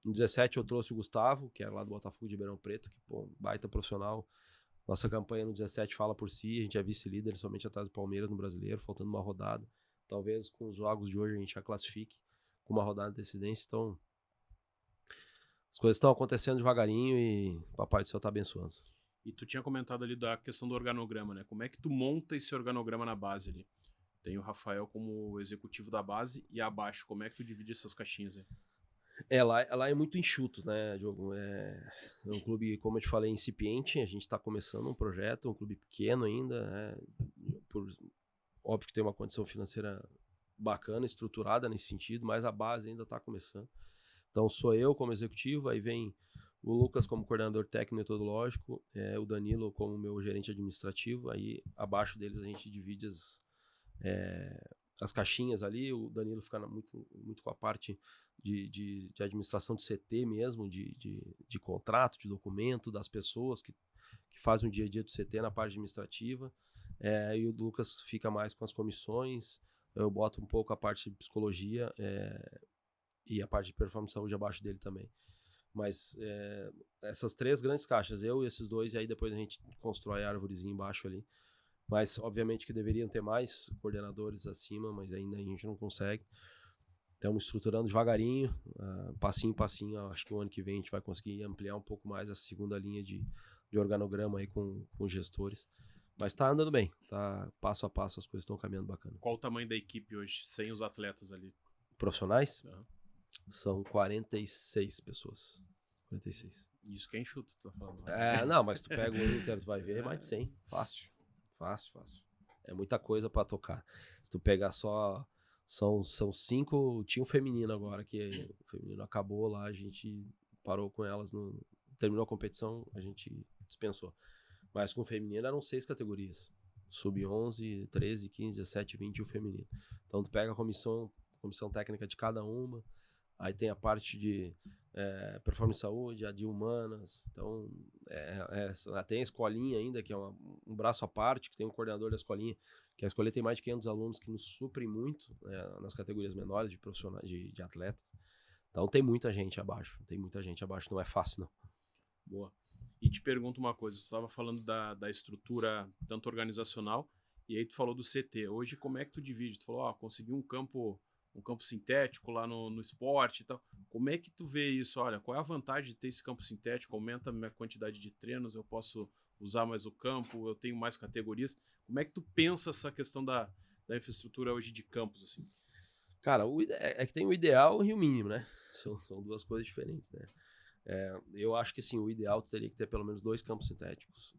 No 17 eu trouxe o Gustavo, que era lá do Botafogo de Ribeirão Preto, que baita profissional. Nossa campanha no 17 fala por si, a gente é vice-líder somente atrás do Palmeiras no Brasileiro, faltando uma rodada. Talvez com os jogos de hoje a gente já classifique com uma rodada de antecedência. Então, as coisas estão acontecendo devagarinho e o Papai do Céu está abençoando. E tu tinha comentado ali da questão do organograma, né? Como é que tu monta esse organograma na base ali? Tem o Rafael como executivo da base e abaixo, como é que tu divide essas caixinhas aí? Lá é muito enxuto, né, Diogo? É um clube, como eu te falei, incipiente. A gente está começando um projeto, um clube pequeno ainda, né? Óbvio que tem uma condição financeira bacana, estruturada nesse sentido, mas a base ainda está começando. Então sou eu como executivo, aí vem o Lucas como coordenador técnico e metodológico, o Danilo como meu gerente administrativo. Aí abaixo deles a gente divide as caixinhas ali. O Danilo fica muito, muito com a parte de administração de CT mesmo, de contrato, de documento, das pessoas que fazem o dia a dia do CT na parte administrativa. E o Lucas fica mais com as comissões, eu boto um pouco a parte de psicologia e a parte de performance de saúde abaixo dele também. Mas essas 3 grandes caixas, eu e esses 2, e aí depois a gente constrói a árvorezinha embaixo ali. Mas, obviamente, que deveriam ter mais coordenadores acima, mas ainda a gente não consegue. Estamos estruturando devagarinho, passinho em passinho. Acho que o ano que vem a gente vai conseguir ampliar um pouco mais essa segunda linha de organograma aí com gestores. Mas tá andando bem, tá passo a passo, as coisas estão caminhando bacana. Qual o tamanho da equipe hoje, sem os atletas ali? Profissionais? São 46 pessoas. 46. Isso que é enxuto, tu tá falando. Não, mas tu pega o Inter, tu vai ver, é mais de 100. Fácil. É muita coisa pra tocar. Se tu pegar só... São 5... Tinha um feminino agora, que o feminino acabou lá, a gente parou com elas, terminou a competição, a gente dispensou. Mas com o feminino eram 6 categorias. Sub-11, 13, 15, 17, 20 e o feminino. Então tu pega a comissão técnica de cada uma, aí tem a parte de performance saúde, a de humanas, então tem a escolinha ainda, que é um braço à parte, que tem um coordenador da escolinha, que a escolinha tem mais de 500 alunos que nos suprem muito nas categorias menores de profissionais, de atletas. Então tem muita gente abaixo, não é fácil não. Boa. E te pergunto uma coisa, tu estava falando da estrutura tanto organizacional, e aí tu falou do CT. Hoje, como é que tu divide? Tu falou, consegui um campo sintético lá no esporte e tal. Como é que tu vê isso? Olha, qual é a vantagem de ter esse campo sintético? Aumenta a minha quantidade de treinos, eu posso usar mais o campo, eu tenho mais categorias. Como é que tu pensa essa questão da infraestrutura hoje de campos, assim? Cara, é que tem o ideal e o mínimo, né? São 2 coisas diferentes, né? Eu acho que sim, o ideal teria que ter pelo menos 2 campos sintéticos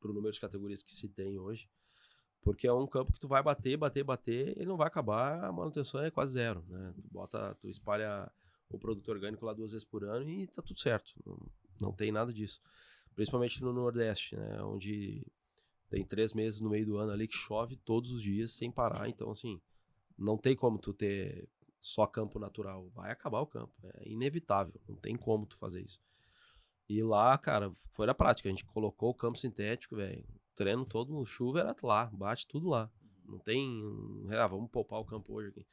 para o número de categorias que se tem hoje, porque é um campo que tu vai bater, ele não vai acabar, a manutenção é quase zero, né? Tu espalha o produto orgânico lá 2 vezes por ano e tá tudo certo, não tem nada disso, principalmente no Nordeste, né? Onde tem 3 meses no meio do ano ali que chove todos os dias sem parar, então assim, não tem como tu ter só campo natural, vai acabar o campo, é inevitável, não tem como tu fazer isso. E lá, cara, foi na prática, a gente colocou o campo sintético, velho, treino todo, chuva era lá, bate tudo lá, não tem, vamos poupar o campo hoje aqui.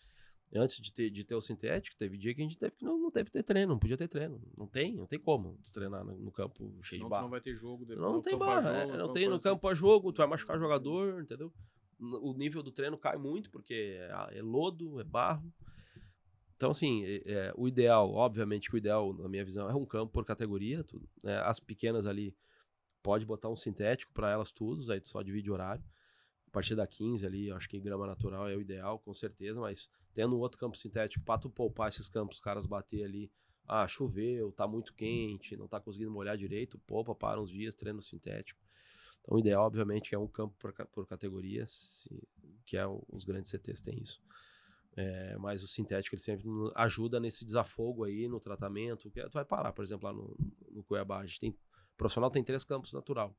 Antes de ter o sintético, teve dia que a gente não teve que ter treino, não podia ter treino, não tem como tu treinar no campo cheio de barro. Não vai ter jogo depois. Não tem barra, não tem no campo a jogo, tu vai machucar jogador, entendeu? O nível do treino cai muito, porque é lodo, é barro. Então, assim, o ideal, obviamente que o ideal, na minha visão, é um campo por categoria. Tudo, né? As pequenas ali, pode botar um sintético para elas todos, aí tu só divide o horário. A partir da 15 ali, eu acho que grama natural é o ideal, com certeza, mas tendo outro campo sintético, para tu poupar esses campos, os caras bater ali, choveu, tá muito quente, não tá conseguindo molhar direito, poupa, para uns dias, treino sintético. Então, o ideal, obviamente, é um campo por categorias, que os grandes CTs têm isso. Mas o sintético, ele sempre ajuda nesse desafogo aí, no tratamento, que tu vai parar, por exemplo, lá no Cuiabá, a gente tem, o profissional tem 3 campos natural,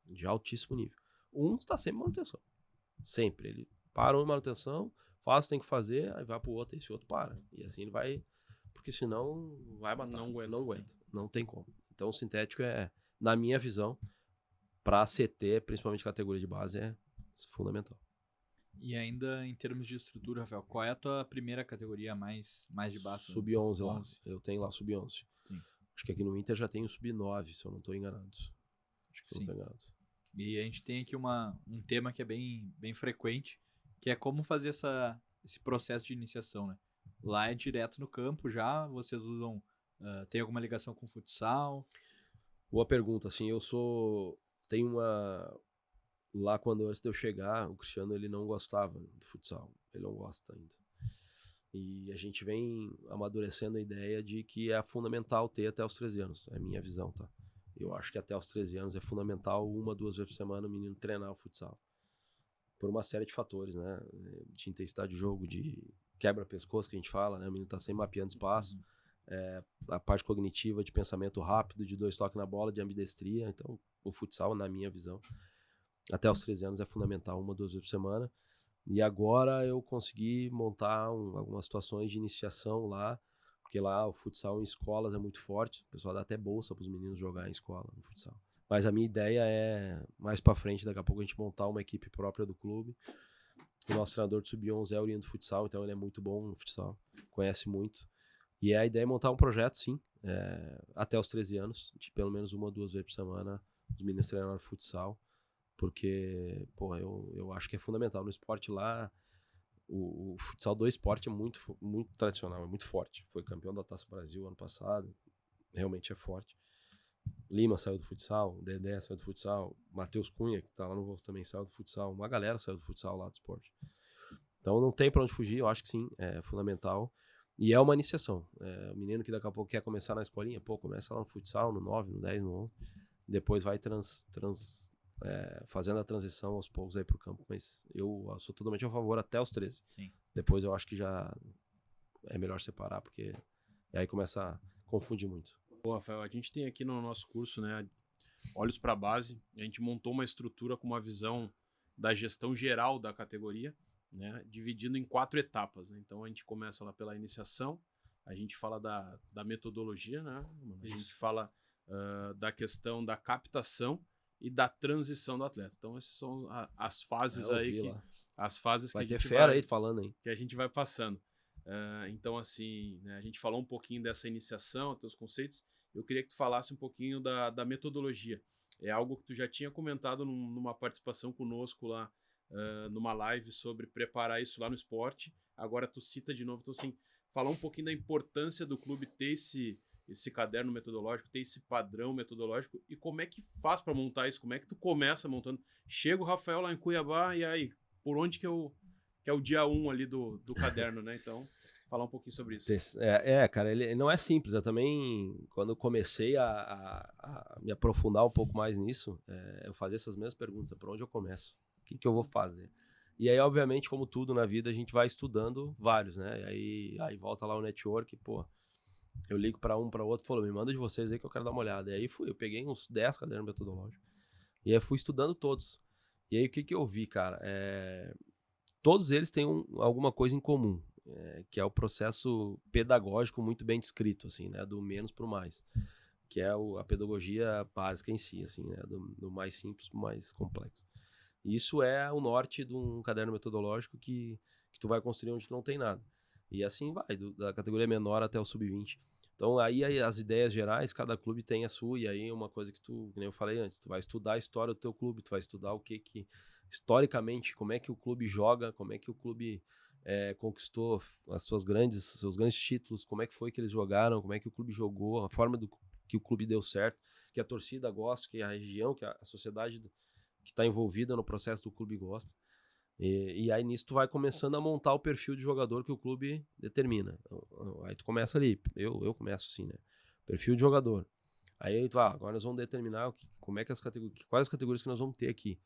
de altíssimo nível. Um está sempre em manutenção, sempre, ele para uma manutenção, faz o que tem que fazer, aí vai pro outro, e esse outro para, e assim ele vai, porque senão vai matar, não aguenta, não tem como. Então o sintético na minha visão, para CT, principalmente categoria de base, é fundamental. E ainda em termos de estrutura, Rafael, qual é a tua primeira categoria mais de baixo? Sub-11 lá. Eu tenho lá sub-11. Acho que aqui no Inter já tem o sub-9, se eu não estou enganado. Acho que eu não estou enganado. E a gente tem aqui um tema que é bem frequente, que é como fazer esse processo de iniciação, né? Lá é direto no campo já, vocês usam... tem alguma ligação com futsal? Boa pergunta, assim, tem uma... Lá, antes de eu chegar, o Cristiano, ele não gostava do futsal. Ele não gosta ainda. E a gente vem amadurecendo a ideia de que é fundamental ter até os 13 anos. É a minha visão, tá? Eu acho que até os 13 anos é fundamental 1, 2 vezes por semana o menino treinar o futsal. Por uma série de fatores, né? De intensidade de jogo, de quebra-pescoço, que a gente fala, né? O menino tá sempre mapeando espaço. A parte cognitiva de pensamento rápido, de 2 toques na bola, de ambidestria. Então, o futsal, na minha visão, até os 13 anos é fundamental 1, 2 vezes por semana. E agora eu consegui montar algumas situações de iniciação lá, porque lá o futsal em escolas é muito forte, o pessoal dá até bolsa para os meninos jogar em escola no futsal. Mas a minha ideia é, mais pra frente, daqui a pouco a gente montar uma equipe própria do clube. O nosso treinador de sub-11 é oriundo do futsal, então ele é muito bom no futsal, conhece muito. E a ideia é montar um projeto, sim, até os 13 anos, de pelo menos 1 ou 2 vezes por semana, os meninos treinarem futsal, porque, pô, eu acho que é fundamental. No esporte lá, o futsal do esporte é muito tradicional, é muito forte. Foi campeão da Taça Brasil ano passado, realmente é forte. Lima saiu do futsal, Dedé saiu do futsal, Matheus Cunha, que tá lá no Voz, também saiu do futsal, uma galera saiu do futsal lá do esporte. Então não tem pra onde fugir, eu acho que sim, é fundamental. E é uma iniciação. O menino que daqui a pouco quer começar na escolinha, pô, começa lá no futsal, no 9, no 10, no 11, depois vai fazendo a transição aos poucos aí pro campo. Mas eu sou totalmente a favor até os 13. Sim. Depois eu acho que já é melhor separar, porque aí começa a confundir muito. Pô, Rafael, a gente tem aqui no nosso curso, né, Olhos para a Base, a gente montou uma estrutura com uma visão da gestão geral da categoria, né, dividindo em 4 etapas. Né? Então a gente começa lá pela iniciação, a gente fala da metodologia, né, a gente fala da questão da captação e da transição do atleta. Então essas são as fases aí que as fases vai que a ter gente fera aí falando aí. Que a gente vai passando. Então, assim, né, a gente falou um pouquinho dessa iniciação, teus conceitos. Eu queria que tu falasse um pouquinho da metodologia. É algo que tu já tinha comentado numa participação conosco lá, numa live sobre preparar isso lá no esporte. Agora tu cita de novo. Então, assim, falar um pouquinho da importância do clube ter esse caderno metodológico, ter esse padrão metodológico e como é que faz para montar isso? Como é que tu começa montando? Chega o Rafael lá em Cuiabá e aí, por onde que é o dia 1 ali do caderno, né? Então, falar um pouquinho sobre isso. Cara, ele não é simples. Eu também, quando eu comecei a me aprofundar um pouco mais nisso, eu fazia essas mesmas perguntas. Por onde eu começo? O que eu vou fazer? E aí, obviamente, como tudo na vida, a gente vai estudando vários, né? E aí volta lá o network, pô. Eu ligo para um, para outro, falou, me manda de vocês aí que eu quero dar uma olhada. E aí eu peguei uns 10 cadernos metodológicos. E aí fui estudando todos. E aí o que eu vi, cara? Todos eles têm alguma coisa em comum, que é o processo pedagógico muito bem descrito, assim, né? Do menos para o mais, que é a pedagogia básica em si, assim, né? Do mais simples para o mais complexo. E isso é o norte de um caderno metodológico que tu vai construir onde tu não tem nada. E assim vai, da categoria menor até o sub-20. Então aí as ideias gerais, cada clube tem a sua, e aí uma coisa que nem eu falei antes, tu vai estudar a história do teu clube, tu vai estudar o que historicamente, como é que o clube joga, como é que o clube conquistou seus grandes títulos, como é que foi que eles jogaram, como é que o clube jogou, a forma que o clube deu certo, que a torcida gosta, que a região, que a sociedade que está envolvida no processo do clube gosta. E aí nisso tu vai começando a montar o perfil de jogador que o clube determina. Então, aí tu começa ali, eu começo assim, né? Perfil de jogador. Aí tu agora nós vamos determinar quais as categorias que nós vamos ter aqui.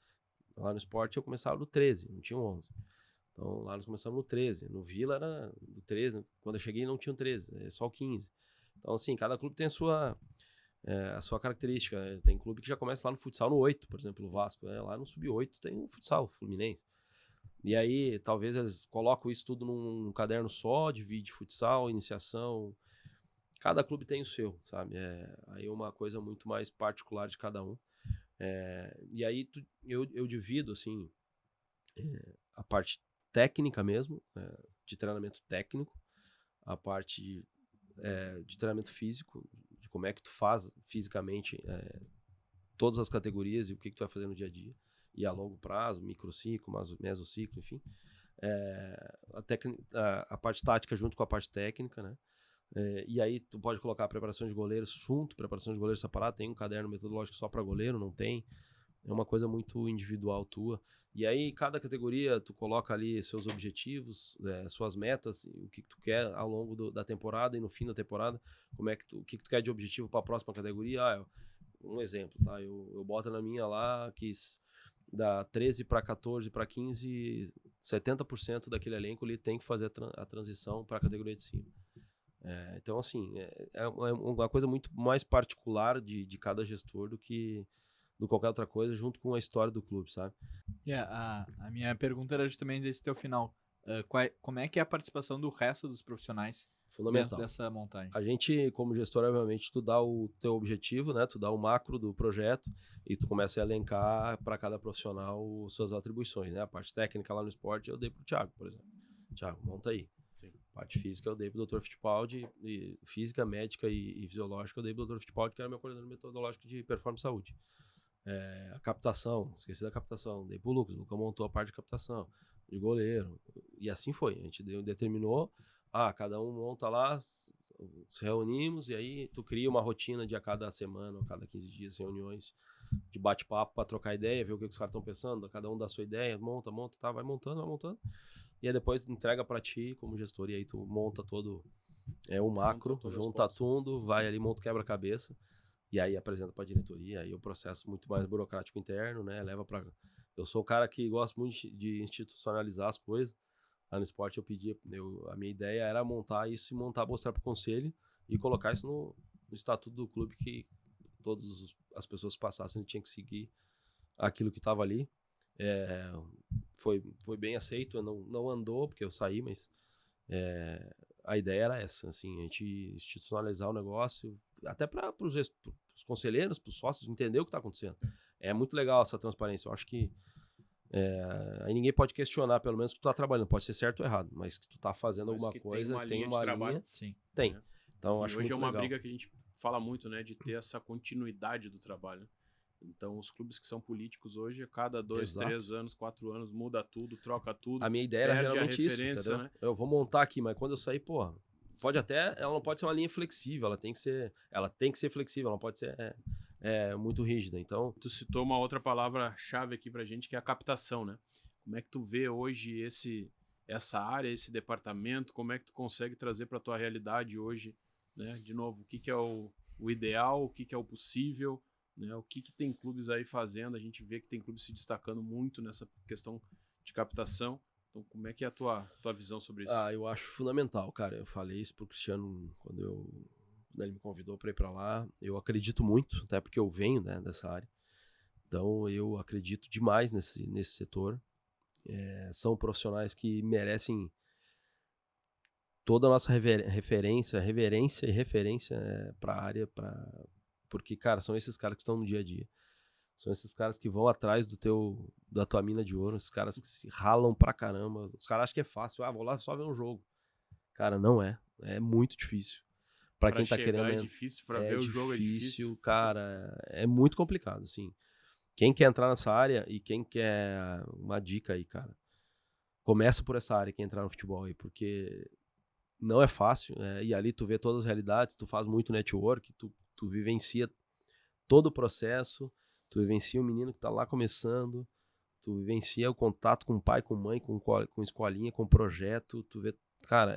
Lá no esporte eu começava no 13, não tinha 11. Então lá nós começamos no 13. No Vila era do 13, quando eu cheguei não tinha 13, é só o 15. Então assim, cada clube tem a sua característica. Tem clube que já começa lá no futsal no 8, por exemplo, o Vasco. Lá no sub-8 tem o futsal, o Fluminense. E aí, talvez eles colocam isso tudo num caderno só, divide futsal, iniciação. Cada clube tem o seu, sabe? Aí é uma coisa muito mais particular de cada um. E aí eu divido, assim, a parte técnica mesmo, de treinamento técnico, a parte de treinamento físico, de como é que tu faz fisicamente todas as categorias e o que tu vai fazer no dia a dia. E a longo prazo, microciclo, mesociclo, enfim. A parte tática junto com a parte técnica, né? E aí tu pode colocar a preparação de goleiros junto, preparação de goleiros separado, tem um caderno metodológico só para goleiro, não tem. É uma coisa muito individual tua. E aí cada categoria tu coloca ali seus objetivos, suas metas, o que tu quer ao longo da temporada e no fim da temporada, o que tu quer de objetivo para a próxima categoria. Um exemplo, tá? Eu boto na minha lá que da 13 para 14 para 15, 70% daquele elenco ele tem que fazer a transição para a categoria de cima. Então, assim, é uma coisa muito mais particular de cada gestor do que qualquer outra coisa, junto com a história do clube, sabe? A minha pergunta era justamente desse teu final. Como é que é a participação do resto dos profissionais Fundamental. dentro dessa montagem? A gente, como gestor, obviamente, tu dá o teu objetivo, né? Tu dá o macro do projeto e tu começa a elencar para cada profissional suas atribuições, né? A parte técnica lá no esporte eu dei pro Thiago, por exemplo. Thiago, monta aí. Sim. Parte física eu dei pro Dr. Fittipaldi, e física, médica e fisiológica eu dei pro Dr. Fittipaldi, que era meu coordenador metodológico de performance e saúde. A captação, esqueci da captação, dei pro Lucas. O Lucas montou a parte de captação, de goleiro, e assim foi. A gente determinou, cada um monta lá, se reunimos, e aí tu cria uma rotina de a cada semana, a cada 15 dias, reuniões de bate-papo para trocar ideia, ver o que os caras estão pensando, cada um dá a sua ideia, monta, tá, vai montando, e aí depois entrega para ti como gestor, e aí tu monta todo o macro, junta tudo, vai ali, monta o quebra-cabeça, e aí apresenta para a diretoria, aí o processo muito mais burocrático interno, né, leva para... Eu sou o cara que gosta muito de institucionalizar as coisas. Lá no esporte eu pedia, a minha ideia era montar isso e mostrar para o conselho e colocar isso no estatuto do clube, que todas as pessoas que passassem tinham que seguir aquilo que estava ali. Foi bem aceito, não andou porque eu saí, mas a ideia era essa, assim, a gente institucionalizar o negócio, até para os conselheiros, para os sócios entender o que está acontecendo. É muito legal essa transparência, eu acho que aí ninguém pode questionar, pelo menos, que tu tá trabalhando, pode ser certo ou errado, mas que tu tá fazendo alguma coisa, tem uma linha, sim. Tem. Né? Então, acho hoje muito é uma legal. briga que a gente fala muito, né, de ter essa continuidade do trabalho. Então, os clubes que são políticos hoje, a cada 2, 3 anos, 4 anos, muda tudo, troca tudo. A minha ideia era geralmente isso, entendeu? né? Eu vou montar aqui, mas quando eu sair, ela não pode ser uma linha flexível, ela tem que ser flexível, ela não pode ser muito rígida. Então, tu citou uma outra palavra-chave aqui pra gente, que é a captação, né? Como é que tu vê hoje essa área, esse departamento, como é que tu consegue trazer pra tua realidade hoje, né? De novo, o que é o ideal, o que é o possível, né? O que tem clubes aí fazendo, a gente vê que tem clubes se destacando muito nessa questão de captação. Então, como é que é a tua visão sobre isso? Eu acho fundamental, cara. Eu falei isso pro Cristiano quando ele me convidou para ir para lá. Eu acredito muito, até porque eu venho, né, dessa área. Então, eu acredito demais nesse setor. São profissionais que merecem toda a nossa reverência e referência para a área, porque, cara, são esses caras que estão no dia a dia. São esses caras que vão atrás da tua mina de ouro, esses caras que se ralam pra caramba. Os caras acham que é fácil, vou lá só ver um jogo. Cara, não é. É muito difícil. Pra quem tá querendo... É difícil, pra ver o jogo é difícil. Cara, é muito complicado, assim. Quem quer entrar nessa área e quem quer uma dica aí, cara, começa por essa área, quem entrar no futebol aí, porque não é fácil, e ali tu vê todas as realidades, tu faz muito network, tu vivencia todo o processo, tu vivencia o menino que tá lá começando, tu vivencia o contato com o pai, com mãe, com escolinha, com projeto, tu vê, cara,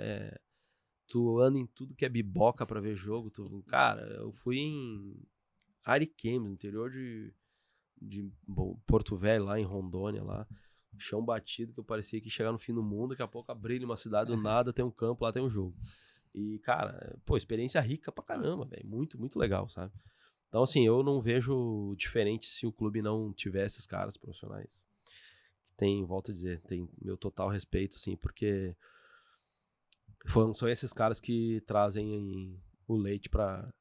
tu anda em tudo que é biboca pra ver jogo, cara, eu fui em Ariquemes, no interior de Porto Velho, lá em Rondônia, lá, chão batido, que eu parecia que ia chegar no fim do mundo, daqui a pouco abrir uma cidade do nada, tem um campo, lá tem um jogo. E, cara, experiência rica pra caramba, velho, muito, muito legal, sabe? Então, assim, eu não vejo diferente se o clube não tiver esses caras profissionais. Volto a dizer, tem meu total respeito, sim, porque são esses caras que trazem o leite pra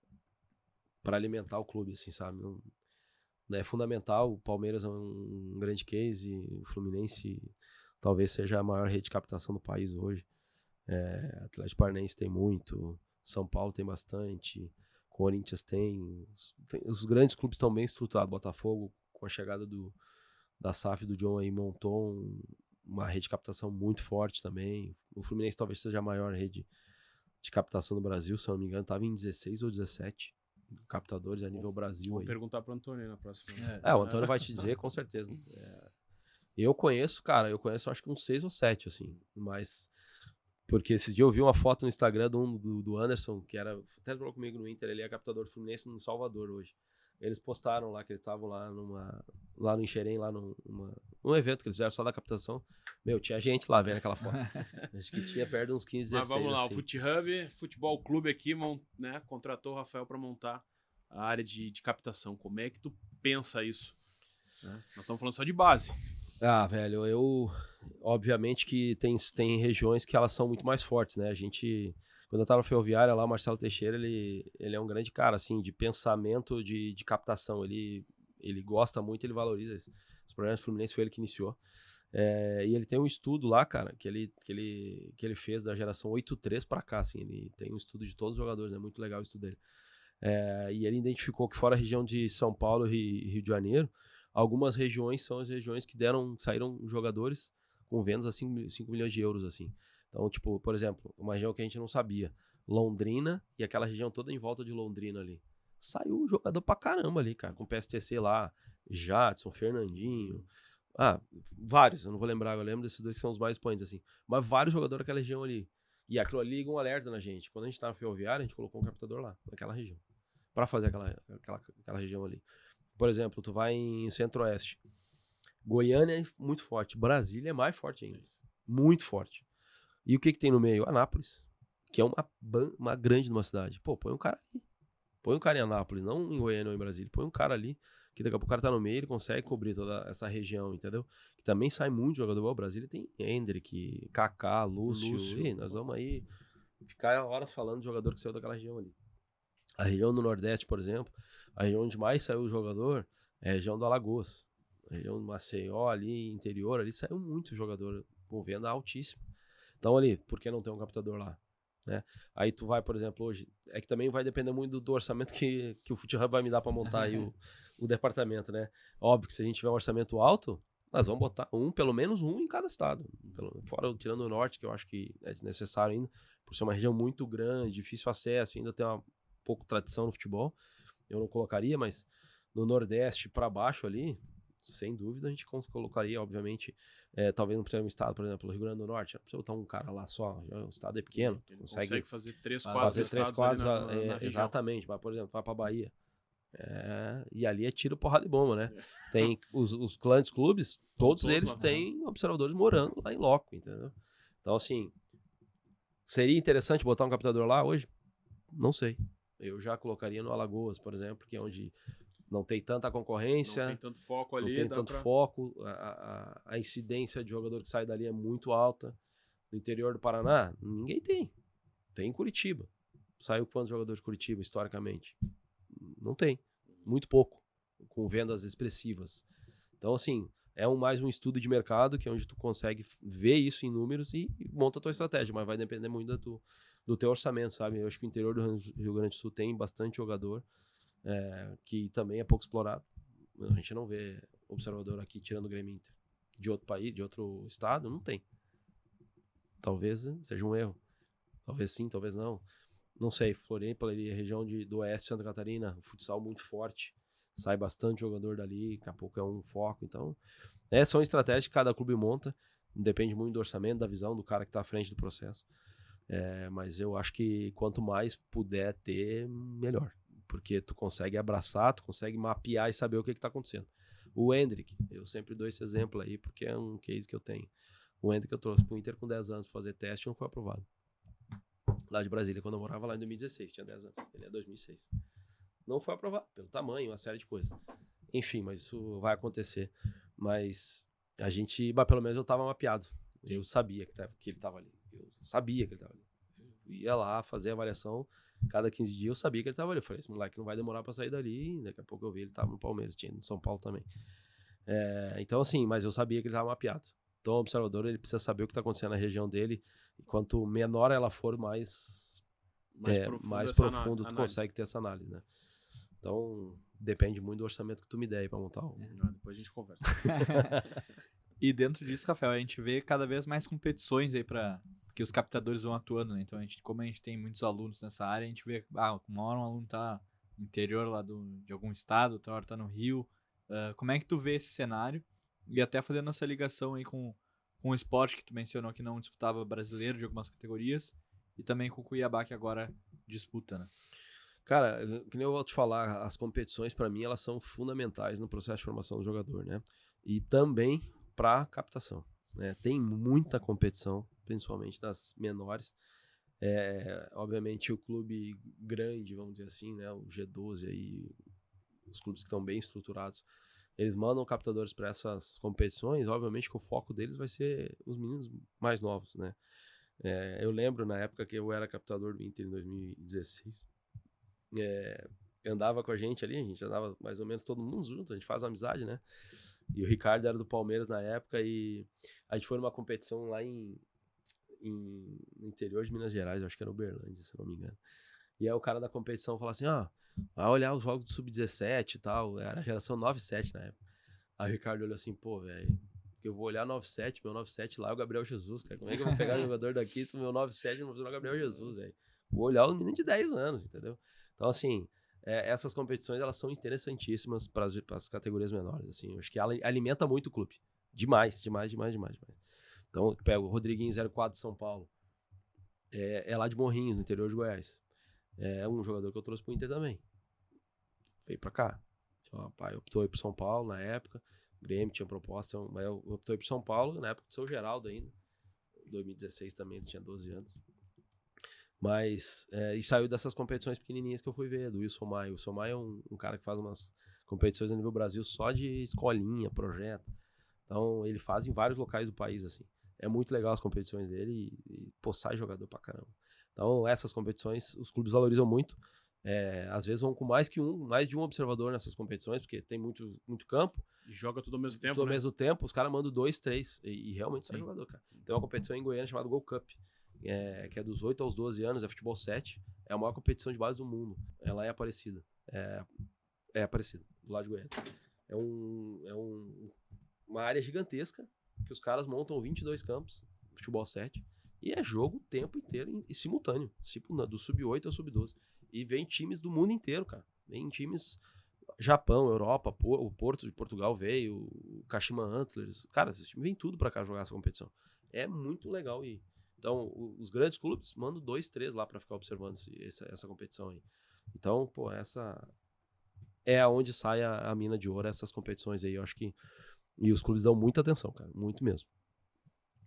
alimentar o clube, assim, sabe? É fundamental. O Palmeiras é um grande case, o Fluminense talvez seja a maior rede de captação do país hoje. Atlético Paranaense tem muito, São Paulo tem bastante, Corinthians tem. Os grandes clubes estão bem estruturados. Botafogo, com a chegada da SAF do John aí, montou uma rede de captação muito forte também. O Fluminense talvez seja a maior rede de captação no Brasil, se eu não me engano, estava em 16 ou 17 captadores a nível Brasil. Vou aí. Perguntar pro Antônio na próxima. O Antônio vai te dizer, com certeza. Eu conheço acho que uns 6 ou 7, assim, mas... Porque esse dia eu vi uma foto no Instagram do Anderson, que até falou comigo no Inter, ele é captador do Fluminense no Salvador hoje. Eles postaram lá que eles estavam lá no Enxerém, lá num evento que eles fizeram só da captação. Meu, tinha gente lá vendo aquela foto. Acho que tinha perto de uns 15, 16. Mas vamos lá, assim. o FootHub, futebol clube aqui, né, contratou o Rafael para montar a área de captação. Como é que tu pensa isso? Né? Nós estamos falando só de base. Velho, obviamente que tem regiões que elas são muito mais fortes, né? A gente, Quando eu tava na Ferroviária lá, o Marcelo Teixeira, ele é um grande cara, assim, de pensamento, de captação. Ele gosta muito, ele valoriza isso. Os projetos Fluminense foi ele que iniciou. E ele tem um estudo lá, cara, que ele fez da geração 8-3 pra cá, assim. Ele tem um estudo de todos os jogadores, é muito legal o estudo dele. E ele identificou que fora a região de São Paulo e Rio de Janeiro, algumas regiões são as regiões que saíram jogadores com vendas a 5 milhões de euros, assim. Então, tipo, por exemplo, uma região que a gente não sabia, Londrina e aquela região toda em volta de Londrina ali. Saiu jogador pra caramba ali, cara, com PSTC lá, Jadson, Fernandinho, vários, eu não vou lembrar, eu lembro desses dois que são os mais expoentes, assim. Mas vários jogadores daquela região ali. E aquilo ali liga um alerta na gente. Quando a gente tava na Ferroviária, a gente colocou um captador lá, naquela região, pra fazer aquela região ali. Por exemplo, tu vai em Centro-Oeste. Goiânia é muito forte. Brasília é mais forte ainda. Muito forte. E o que tem no meio? Anápolis, que é uma grande numa cidade. Pô, põe um cara ali. Põe um cara em Anápolis, não em Goiânia ou em Brasília. Põe um cara ali, que daqui a pouco o cara tá no meio, ele consegue cobrir toda essa região, entendeu? Que também sai muito jogador bom. Brasília tem Hendrick, Kaká, Lúcio. E nós vamos aí ficar horas falando de jogador que saiu daquela região ali. A região do Nordeste, por exemplo, a região onde mais saiu o jogador é a região do Alagoas. A região do Maceió, ali, interior, ali saiu muito jogador com venda altíssima. Então ali, por que não ter um captador lá? Né? Aí tu vai, por exemplo, hoje, é que também vai depender muito do orçamento que o FootHub vai me dar para montar aí o departamento, né? Óbvio que se a gente tiver um orçamento alto, nós vamos botar pelo menos um em cada estado. Fora, tirando o norte, que eu acho que é desnecessário ainda, por ser uma região muito grande, difícil acesso, ainda tem uma pouco tradição no futebol, eu não colocaria, mas no Nordeste para baixo ali, sem dúvida a gente colocaria, obviamente, talvez não precisa de um estado, por exemplo, o Rio Grande do Norte, não precisa botar um cara lá só, o estado é pequeno, consegue fazer 3 quadros na exatamente, mas por exemplo, vai pra Bahia, e ali é tiro, porrada e bomba, né? Tem os grandes clubes, todos eles têm observadores morando lá em loco, entendeu? Então assim, seria interessante botar um captador lá hoje? Não sei. Eu já colocaria no Alagoas, por exemplo, que é onde não tem tanta concorrência. Não tem tanto foco ali. Não tem tanto foco. A incidência de jogador que sai dali é muito alta. No interior do Paraná, ninguém tem. Tem em Curitiba. Saiu quantos jogadores de Curitiba, historicamente? Não tem. Muito pouco. Com vendas expressivas. Então, assim, é mais um estudo de mercado, que é onde tu consegue ver isso em números e monta a tua estratégia. Mas vai depender muito do teu orçamento, sabe? Eu acho que o interior do Rio Grande do Sul tem bastante jogador que também é pouco explorado. A gente não vê observador aqui tirando o Grêmio Inter. De outro país, de outro estado, não tem. Talvez seja um erro. Talvez sim, talvez não. Não sei, Floripa, ali, região do oeste de Santa Catarina, futsal muito forte. Sai bastante jogador dali, daqui a pouco é um foco. Então, são estratégias que cada clube monta. Depende muito do orçamento, da visão do cara que está à frente do processo. Mas eu acho que quanto mais puder ter, melhor. Porque tu consegue abraçar, tu consegue mapear e saber o que está acontecendo. O Hendrick, eu sempre dou esse exemplo aí, porque é um case que eu tenho. O Hendrick eu trouxe pro Inter com 10 anos para fazer teste e não foi aprovado. Lá de Brasília, quando eu morava lá em 2016, tinha 10 anos. Ele é 2006. Não foi aprovado, pelo tamanho, uma série de coisas. Enfim, mas isso vai acontecer. Mas pelo menos eu tava mapeado. Eu sabia que ele tava ali. Eu sabia que ele tava ali. Eu ia lá fazer a avaliação. Cada 15 dias eu sabia que ele tava ali. Eu falei, esse moleque não vai demorar pra sair dali. Daqui a pouco eu vi, ele tava no Palmeiras, tinha no São Paulo também. Então assim, mas eu sabia que ele tava mapeado. Então o observador, ele precisa saber o que tá acontecendo na região dele. E quanto menor ela for, mais profundo tu consegue ter essa análise, né? Então, depende muito do orçamento que tu me der aí pra montar. Depois a gente conversa. E dentro disso, Rafael, a gente vê cada vez mais competições aí que os captadores vão atuando, né? Então, como a gente tem muitos alunos nessa área, a gente vê, uma hora um aluno tá no interior lá de algum estado, outra hora tá no Rio. Como é que tu vê esse cenário? E até fazendo essa ligação aí com o esporte que tu mencionou que não disputava brasileiro de algumas categorias, e também com o Cuiabá que agora disputa, né? Cara, que nem eu vou te falar, as competições para mim elas são fundamentais no processo de formação do jogador, né? E também para captação, né? Tem muita competição, principalmente das menores. Obviamente o clube grande, vamos dizer assim, né? O G12 aí, os clubes que estão bem estruturados, eles mandam captadores para essas competições. Obviamente que o foco deles vai ser os meninos mais novos, né? Eu lembro na época que eu era captador do Inter em 2016. Andava com a gente ali, a gente andava mais ou menos todo mundo junto, a gente faz uma amizade, né? E o Ricardo era do Palmeiras na época e a gente foi numa competição lá no interior de Minas Gerais, acho que era Uberlândia, se eu não me engano. E aí o cara da competição falou assim, vai olhar os jogos do Sub-17 e tal, era a geração 9-7 na época. Aí o Ricardo olhou assim, pô, velho, eu vou olhar 9-7, meu 9-7 lá é o Gabriel Jesus, cara. Como é que eu vou pegar o jogador daqui, meu 9-7 e não vou fazer o Gabriel Jesus, velho? Vou olhar os meninos de 10 anos, entendeu? Então, assim, essas competições, elas são interessantíssimas para as categorias menores, assim. Eu acho que ela alimenta muito o clube. Demais. Então, eu pego o Rodriguinho 04 de São Paulo. É lá de Morrinhos, no interior de Goiás. É um jogador que eu trouxe pro Inter também. Veio pra cá. O pai optou ir pro São Paulo na época. O Grêmio tinha proposta, mas eu optou ir pro São Paulo na época do seu Geraldo ainda. Em 2016 também, ele tinha 12 anos. Mas, e saiu dessas competições pequenininhas que eu fui ver, do Wilson Maia. O Wilson Maia é um cara que faz umas competições a nível Brasil só de escolinha, projeto. Então, ele faz em vários locais do país, assim. É muito legal as competições dele e pô, sai jogador pra caramba. Então, essas competições, os clubes valorizam muito. Às vezes vão com mais de um observador nessas competições, porque tem muito campo. E joga tudo ao mesmo tempo, tudo ao mesmo tempo, os caras mandam 2, 3. E realmente sai jogador, cara. Tem uma competição em Goiânia chamada Gold Cup, que é dos 8 aos 12 anos, é futebol 7. É a maior competição de base do mundo. Ela é Aparecida. É Aparecida, do lado de Goiânia. Uma área gigantesca, que os caras montam 22 campos, futebol 7. E é jogo o tempo inteiro e simultâneo. Tipo, do sub-8 ao sub-12. E vem times do mundo inteiro, cara. Vem times Japão, Europa, o Porto de Portugal veio, o Kashima Antlers. Cara, esses times vêm tudo pra cá jogar essa competição. É muito legal. Então, os grandes clubes mandam 2, 3 lá pra ficar observando essa competição aí. Então, pô, essa é aonde sai a mina de ouro, essas competições aí. Eu acho que... E os clubes dão muita atenção, cara. Muito mesmo.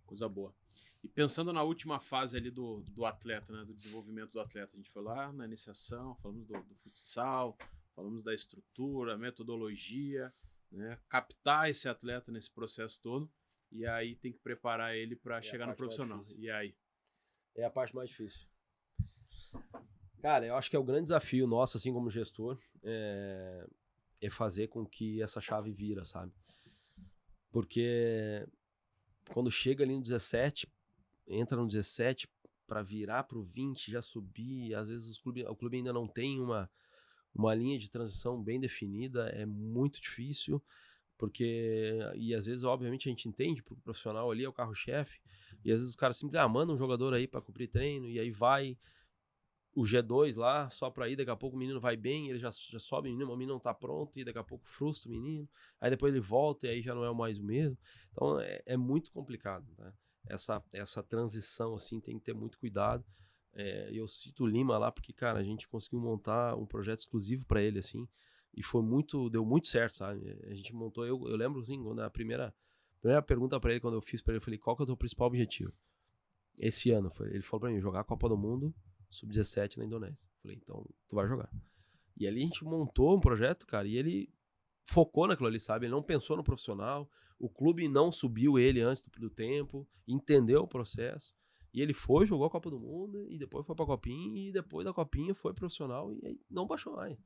Coisa boa. E pensando na última fase ali do atleta, né, do desenvolvimento do atleta, a gente foi lá na iniciação, falamos do futsal, falamos da estrutura, metodologia, né, captar esse atleta nesse processo todo, e aí tem que preparar ele para chegar no profissional. E aí? É a parte mais difícil. Cara, eu acho que é o grande desafio nosso, assim como gestor, é fazer com que essa chave vira, sabe? Porque quando chega ali no 17, entra no 17 para virar pro 20, já subir, às vezes o clube ainda não tem uma linha de transição bem definida, é muito difícil, e às vezes, obviamente, a gente entende, porque o profissional ali é o carro-chefe, e às vezes os caras simplesmente mandam um jogador aí para cumprir treino, e aí vai o G2 lá, só pra ir, daqui a pouco o menino vai bem, ele já sobe, o menino não tá pronto, e daqui a pouco frustra o menino, aí depois ele volta, e aí já não é mais o mesmo. Então é muito complicado, né? Essa transição, assim, tem que ter muito cuidado. Eu cito o Lima lá, porque, cara, a gente conseguiu montar um projeto exclusivo pra ele, assim, e deu muito certo, sabe? A gente montou, eu lembro, assim, quando a primeira pergunta pra ele, quando eu fiz pra ele, eu falei, qual que é o teu principal objetivo? Esse ano, ele falou pra mim, jogar a Copa do Mundo Sub-17 na Indonésia. Falei, então, tu vai jogar. E ali a gente montou um projeto, cara, e ele focou naquilo ali, sabe? Ele não pensou no profissional, o clube não subiu ele antes do tempo, entendeu o processo, e ele foi, jogou a Copa do Mundo, e depois foi pra Copinha, e depois da Copinha foi profissional, e aí não baixou mais.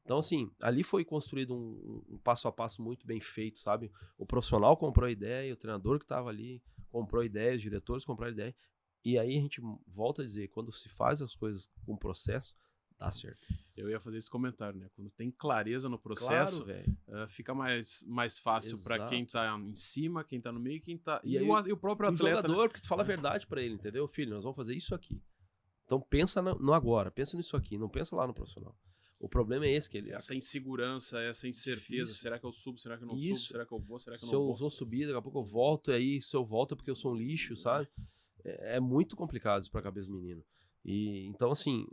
Então, assim, ali foi construído um passo a passo muito bem feito, sabe? O profissional comprou a ideia, o treinador que tava ali comprou a ideia, os diretores compraram a ideia. E aí a gente volta a dizer, quando se faz as coisas com processo, dá certo. Eu ia fazer esse comentário, né? Quando tem clareza no processo, claro, fica mais fácil para quem tá em cima, quem tá no meio, e o próprio atleta. O jogador, porque tu fala a verdade para ele, entendeu? Filho, nós vamos fazer isso aqui. Então pensa no agora, pensa nisso aqui, não pensa lá no profissional. O problema é esse que ele... Essa insegurança, essa incerteza. Difícil. Será que eu subo? Será que eu não subo? Será que eu vou? Será que eu não vou? Se eu vou subir, daqui a pouco eu volto, e aí se eu volto é porque eu sou um lixo, sabe? É muito complicado isso pra cabeça do menino. E, então, assim,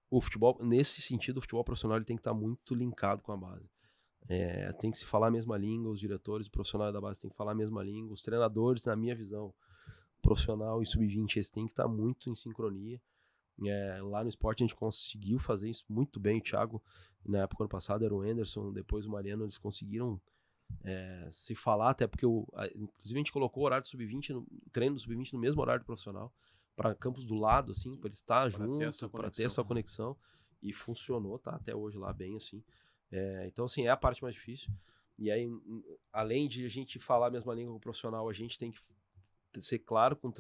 o futebol, nesse sentido, o futebol profissional ele tem que estar muito linkado com a base. Tem que se falar a mesma língua, os diretores, os profissionais da base têm que falar a mesma língua, os treinadores, na minha visão, profissional e sub-20, eles têm que estar muito em sincronia. Lá no esporte a gente conseguiu fazer isso muito bem. O Thiago, na época ano passado, era o Anderson, depois o Mariano, eles conseguiram se falar, até porque inclusive a gente colocou o horário do sub-20, treino do sub-20 no mesmo horário do profissional, para campos do lado, assim, para ele estar Pra ter junto, essa para ter essa conexão. E funcionou, tá até hoje lá bem, assim. Então, assim, é a parte mais difícil. E aí, além de a gente falar a mesma língua com o profissional, a gente tem que ser claro com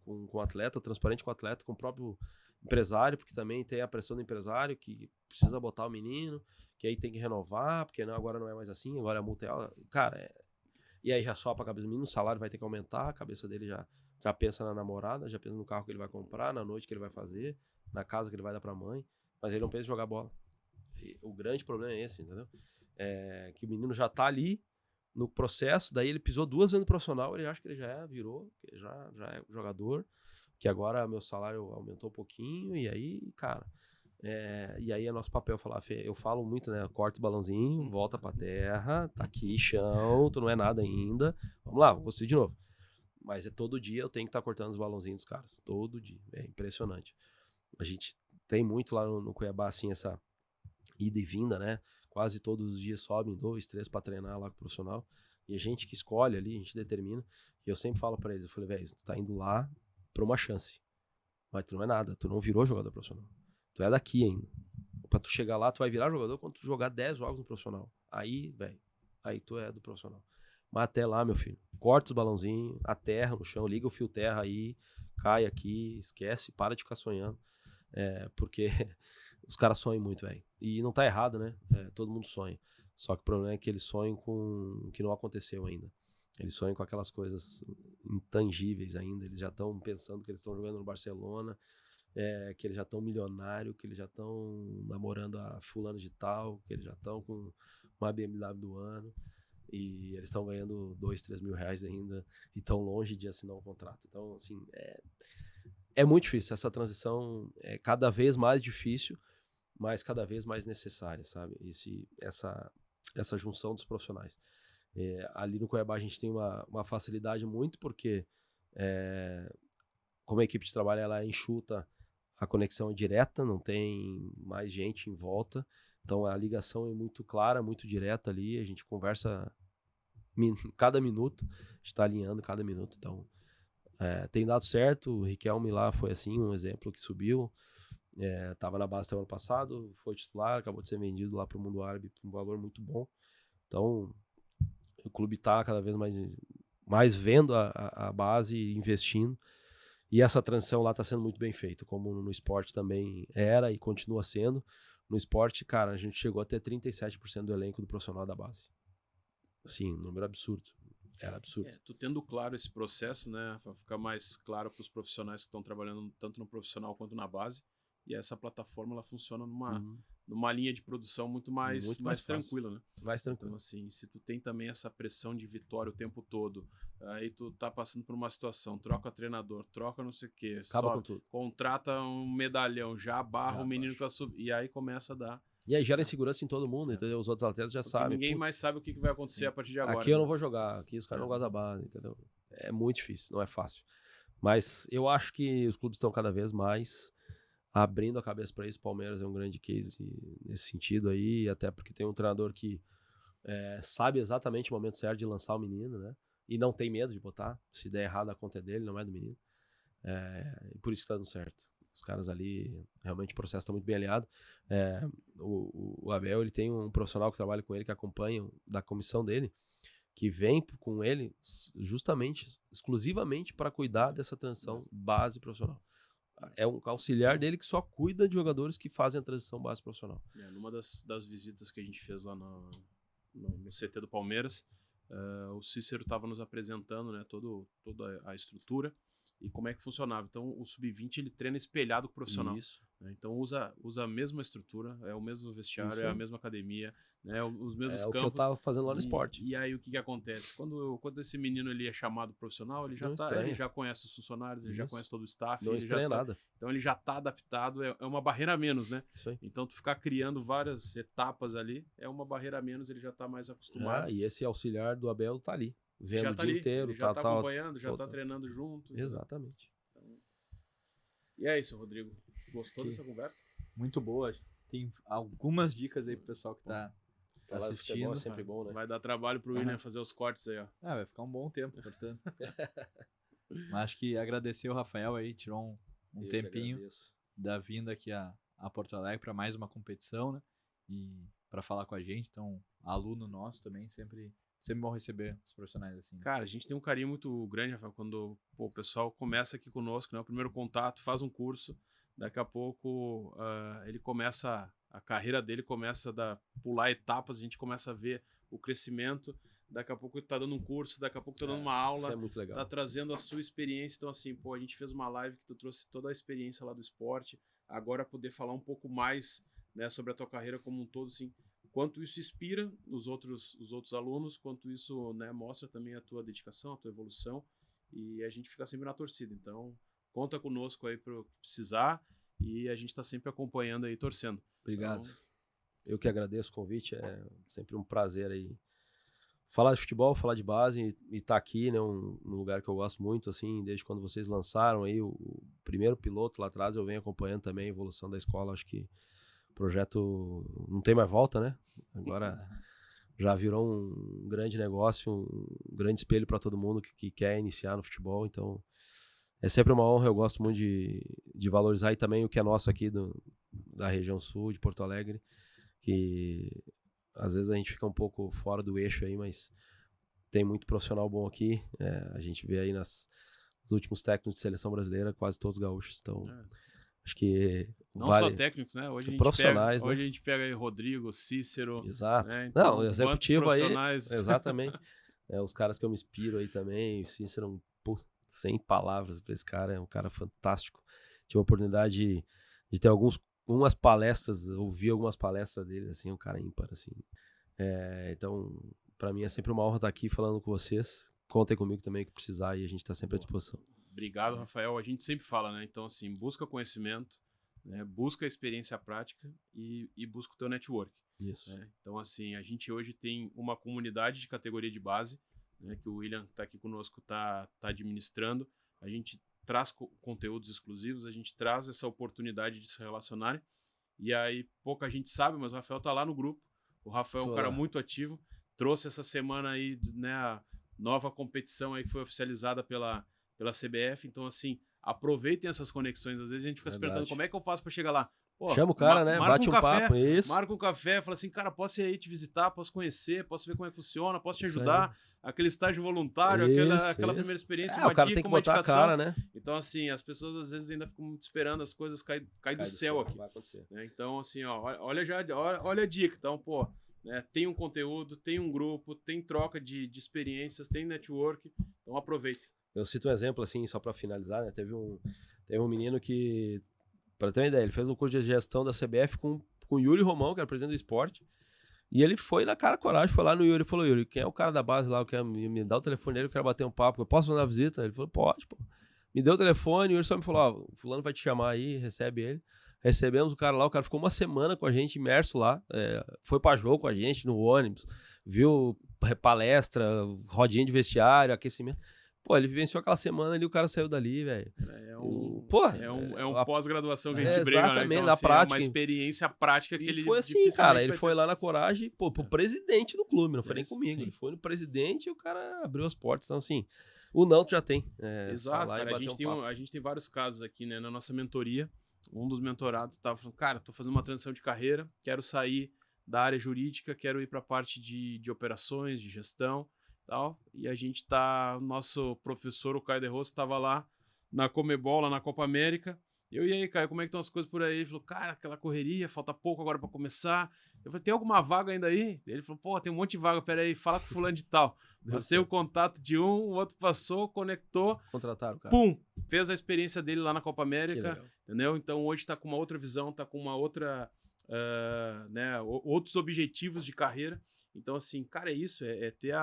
o atleta, transparente com o atleta, com o próprio empresário, porque também tem a pressão do empresário que precisa botar o menino, que aí tem que renovar, porque agora não é mais assim, agora a multa é alta. Cara, e aí já sopa a cabeça do menino, o salário vai ter que aumentar, a cabeça dele já pensa na namorada, já pensa no carro que ele vai comprar, na noite que ele vai fazer, na casa que ele vai dar pra mãe, mas ele não pensa em jogar bola. E o grande problema é esse, entendeu? Que o menino já tá ali no processo, daí ele pisou 2 vezes no profissional, ele acha que ele já virou, que já é jogador, que agora meu salário aumentou um pouquinho, e aí, cara, e aí é nosso papel falar, eu falo muito, né, corta o balãozinho, volta pra terra, tá aqui, chão, tu não é nada ainda, vamos lá, vou construir de novo. Mas todo dia eu tenho que estar cortando os balãozinhos dos caras, todo dia, é impressionante. A gente tem muito lá no Cuiabá, assim, essa ida e vinda, né? Quase todos os dias sobem 2, 3 para treinar lá com o profissional. E a gente que escolhe ali, a gente determina. E eu sempre falo para eles, eu falei, velho, tu tá indo lá pra uma chance. Mas tu não é nada, tu não virou jogador profissional. Tu é daqui ainda. Pra tu chegar lá, tu vai virar jogador quando tu jogar 10 jogos no profissional. Aí, velho, aí tu é do profissional. Mas até lá, meu filho, corta os balãozinhos, a terra no chão, liga o fio terra aí, cai aqui, esquece, para de ficar sonhando. Porque os caras sonham muito, velho. E não tá errado, né? Todo mundo sonha. Só que o problema é que eles sonham com o que não aconteceu ainda. Eles sonham com aquelas coisas intangíveis ainda. Eles já estão pensando que eles estão jogando no Barcelona, que eles já estão milionário, que eles já estão namorando a fulano de tal, que eles já estão com uma BMW do ano. E eles estão ganhando 2, 3 mil reais ainda e estão longe de assinar um contrato. Então, assim, é muito difícil. Essa transição é cada vez mais difícil, mas cada vez mais necessária, sabe? Essa junção dos profissionais. Ali no Cuiabá a gente tem uma facilidade muito, porque como a equipe de trabalho ela é enxuta, a conexão é direta, não tem mais gente em volta. Então a ligação é muito clara, muito direta ali. A gente conversa cada minuto, está alinhando cada minuto. Então tem dado certo. O Riquelme lá foi assim, um exemplo que subiu. Estava na base até o ano passado, foi titular, acabou de ser vendido lá para o mundo árabe por um valor muito bom. Então o clube está cada vez mais vendo a base e investindo. E essa transição lá está sendo muito bem feita, como no esporte também era e continua sendo. No esporte, cara, a gente chegou até 37% do elenco do profissional da base. Assim, um número absurdo. Era absurdo. Tu tendo claro esse processo, né, vai ficar mais claro para os profissionais que estão trabalhando tanto no profissional quanto na base. E essa plataforma ela funciona numa linha de produção muito mais tranquila, né? Mais tranquilo. Então, assim, se tu tem também essa pressão de vitória o tempo todo, aí tu tá passando por uma situação, troca treinador, troca não sei o quê, Acaba com tudo. Contrata um medalhão, já barra o menino que vai subir, e aí começa a dar. E aí gera insegurança em todo mundo, entendeu? Os outros atletas já sabem. Ninguém mais sabe o que vai acontecer a partir de agora. Aqui eu não vou jogar, aqui os caras não gostam da base, entendeu? É muito difícil, não é fácil. Mas eu acho que os clubes estão cada vez mais abrindo a cabeça para isso. O Palmeiras é um grande case nesse sentido aí, até porque tem um treinador que sabe exatamente o momento certo de lançar o menino, né? E não tem medo de botar. Se der errado, a conta é dele, não é do menino. E por isso que tá dando certo. Os caras ali, realmente o processo está muito bem alinhado. O Abel, ele tem um profissional que trabalha com ele, que acompanha da comissão dele, que vem com ele justamente, exclusivamente para cuidar dessa transição base profissional. É um auxiliar dele que só cuida de jogadores que fazem a transição base profissional. Numa das visitas que a gente fez lá no CT do Palmeiras, o Cícero estava nos apresentando, né, toda a estrutura e como é que funcionava. Então o Sub-20 ele treina espelhado com o profissional. Isso. Então usa a mesma estrutura, é o mesmo vestiário, é a mesma academia, né, os mesmos campos. É o que eu tava fazendo lá no esporte. E aí o que acontece? Quando esse menino ele é chamado profissional, ele já conhece os funcionários, ele já conhece todo o staff. Não estranha nada. Então ele já tá adaptado, é uma barreira a menos, né? Isso aí. Então tu ficar criando várias etapas ali, é uma barreira a menos, ele já tá mais acostumado. E esse auxiliar do Abel tá ali, vendo o dia inteiro. Ele já tá acompanhando, já tá treinando junto. Exatamente. Então... E é isso, Rodrigo. Gostou dessa conversa? Muito boa. Tem algumas dicas aí pro pessoal que tá assistindo. É sempre bom, né? Vai dar trabalho pro William fazer os cortes aí, ó. Vai ficar um bom tempo, portanto. Mas acho que agradecer o Rafael aí, tirou um Eu que tempinho agradeço. da vinda aqui a Porto Alegre para mais uma competição, né? E para falar com a gente. Então, aluno nosso também, sempre bom receber os profissionais assim. Né? Cara, a gente tem um carinho muito grande, Rafael, quando o pessoal começa aqui conosco, né? O primeiro contato, faz um curso, daqui a pouco ele começa, a carreira dele começa a pular etapas, a gente começa a ver o crescimento, daqui a pouco ele tá dando um curso, daqui a pouco tá dando uma aula, Isso é muito legal. tá trazendo a sua experiência, então assim, a gente fez uma live que tu trouxe toda a experiência lá do esporte, agora poder falar um pouco mais, né, sobre a tua carreira como um todo, assim, quanto isso inspira os outros alunos, quanto isso, né, mostra também a tua dedicação, a tua evolução, e a gente fica sempre na torcida. Então, conta conosco aí para precisar, e a gente está sempre acompanhando aí, torcendo. Obrigado. Então, Eu que agradeço o convite, é sempre um prazer aí falar de futebol, falar de base e estar aqui, né, um lugar que eu gosto muito, assim, desde quando vocês lançaram aí o primeiro piloto lá atrás, eu venho acompanhando também a evolução da escola, acho que o projeto não tem mais volta, né? Agora já virou um grande negócio, um grande espelho para todo mundo que quer iniciar no futebol, então é sempre uma honra, eu gosto muito de valorizar e também o que é nosso aqui da região sul, de Porto Alegre, que às vezes a gente fica um pouco fora do eixo aí, mas tem muito profissional bom aqui, a gente vê aí nos últimos técnicos de seleção brasileira, quase todos gaúchos, então acho que não vale. só técnicos, né? Hoje profissionais, hoje a gente pega aí Rodrigo, Cícero. Exato. Né? Então, não, executivo aí. profissionais... Exatamente. Os caras que eu me inspiro aí também. O Cícero, sem palavras pra esse cara, é um cara fantástico. Tive a oportunidade de ter algumas palestras, ouvir algumas palestras dele, assim, um cara ímpar, assim. Então, pra mim é sempre uma honra estar aqui falando com vocês. Contem comigo também que precisar e a gente tá sempre à disposição. Obrigado, Rafael. A gente sempre fala, né? Então, assim, busca conhecimento, né? Busca a experiência prática e busca o teu network. Isso. Né? Então, assim, a gente hoje tem uma comunidade de categoria de base, né, que o William está aqui conosco, tá administrando. A gente traz conteúdos exclusivos, a gente traz essa oportunidade de se relacionarem. E aí, pouca gente sabe, mas o Rafael tá lá no grupo. O Rafael é um cara muito ativo. Trouxe essa semana aí, né, a nova competição aí que foi oficializada pela CBF. Então, assim, aproveitem essas conexões. Às vezes a gente fica se perguntando como é que eu faço para chegar lá. Pô, chama o cara, né? Bate um papo, isso. Marca um café, fala assim, cara, posso ir aí te visitar, posso conhecer, posso ver como é que funciona, posso te ajudar. Aquele estágio voluntário, aquela primeira experiência, o cara tem que botar a cara, né? Então, assim, as pessoas às vezes ainda ficam esperando as coisas cair do céu aqui. Vai acontecer. Né? Então, assim, ó, olha a dica. Então, pô, né, tem um conteúdo, tem um grupo, tem troca de experiências, tem network. Então, aproveita. Eu cito um exemplo, assim, só pra finalizar, né? Teve um menino que, pra ter uma ideia, ele fez um curso de gestão da CBF com o Yuri Romão, que era presidente do esporte. E ele foi na cara coragem, foi lá no Yuri e falou, Yuri, quem é o cara da base lá? Eu quero me dar o telefone dele, eu quero bater um papo, eu posso mandar visita? Ele falou, pode, pô. Me deu o telefone, o Yuri só me falou, ó, o fulano vai te chamar aí, recebe ele. Recebemos o cara lá, o cara ficou uma semana com a gente, imerso lá, foi pra jogo com a gente no ônibus, viu palestra, rodinha de vestiário, aquecimento. Pô, ele vivenciou aquela semana ali, o cara saiu dali, velho. É um pós-graduação que a gente briga, exatamente, né? Então, na assim, prática. É uma experiência prática que e ele... foi assim, cara, ele foi lá na coragem, pô, pro presidente do clube, não foi nem comigo. Sim. Ele foi no presidente e o cara abriu as portas. Então, assim, o não tu já tem. Exato, cara, a gente tem vários casos aqui, né? Na nossa mentoria, um dos mentorados tava falando, cara, tô fazendo uma transição de carreira, quero sair da área jurídica, quero ir pra parte de operações, de gestão, tal, e a gente tá, nosso professor, o Caio de Rosso, tava lá na Comebol, lá na Copa América, e aí, Caio, como é que estão as coisas por aí? Ele falou, cara, aquela correria, falta pouco agora pra começar. Eu falei, tem alguma vaga ainda aí? Ele falou, pô, tem um monte de vaga, peraí, fala com fulano de tal. Passei o contato de um, o outro passou, conectou. Contrataram o cara. Pum! Fez a experiência dele lá na Copa América, entendeu? Então hoje tá com uma outra visão, tá com uma outra, né, outros objetivos de carreira. Então assim, cara, é isso, é ter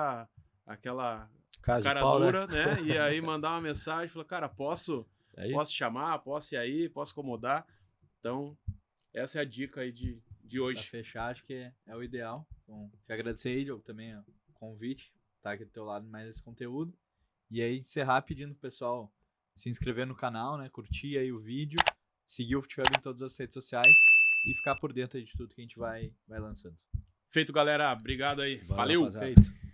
aquela cara dura, né? E aí mandar uma mensagem, falar, cara, posso chamar, posso ir aí, posso acomodar. Então, essa é a dica aí de hoje. Pra fechar, acho que é o ideal. Então, te agradecer aí, Diogo, também o convite, tá aqui do teu lado mais esse conteúdo. E aí, encerrar pedindo pro pessoal se inscrever no canal, né? Curtir aí o vídeo, seguir o FutHub em todas as redes sociais e ficar por dentro aí de tudo que a gente vai lançando. Feito, galera. Obrigado aí. Valeu. Feito.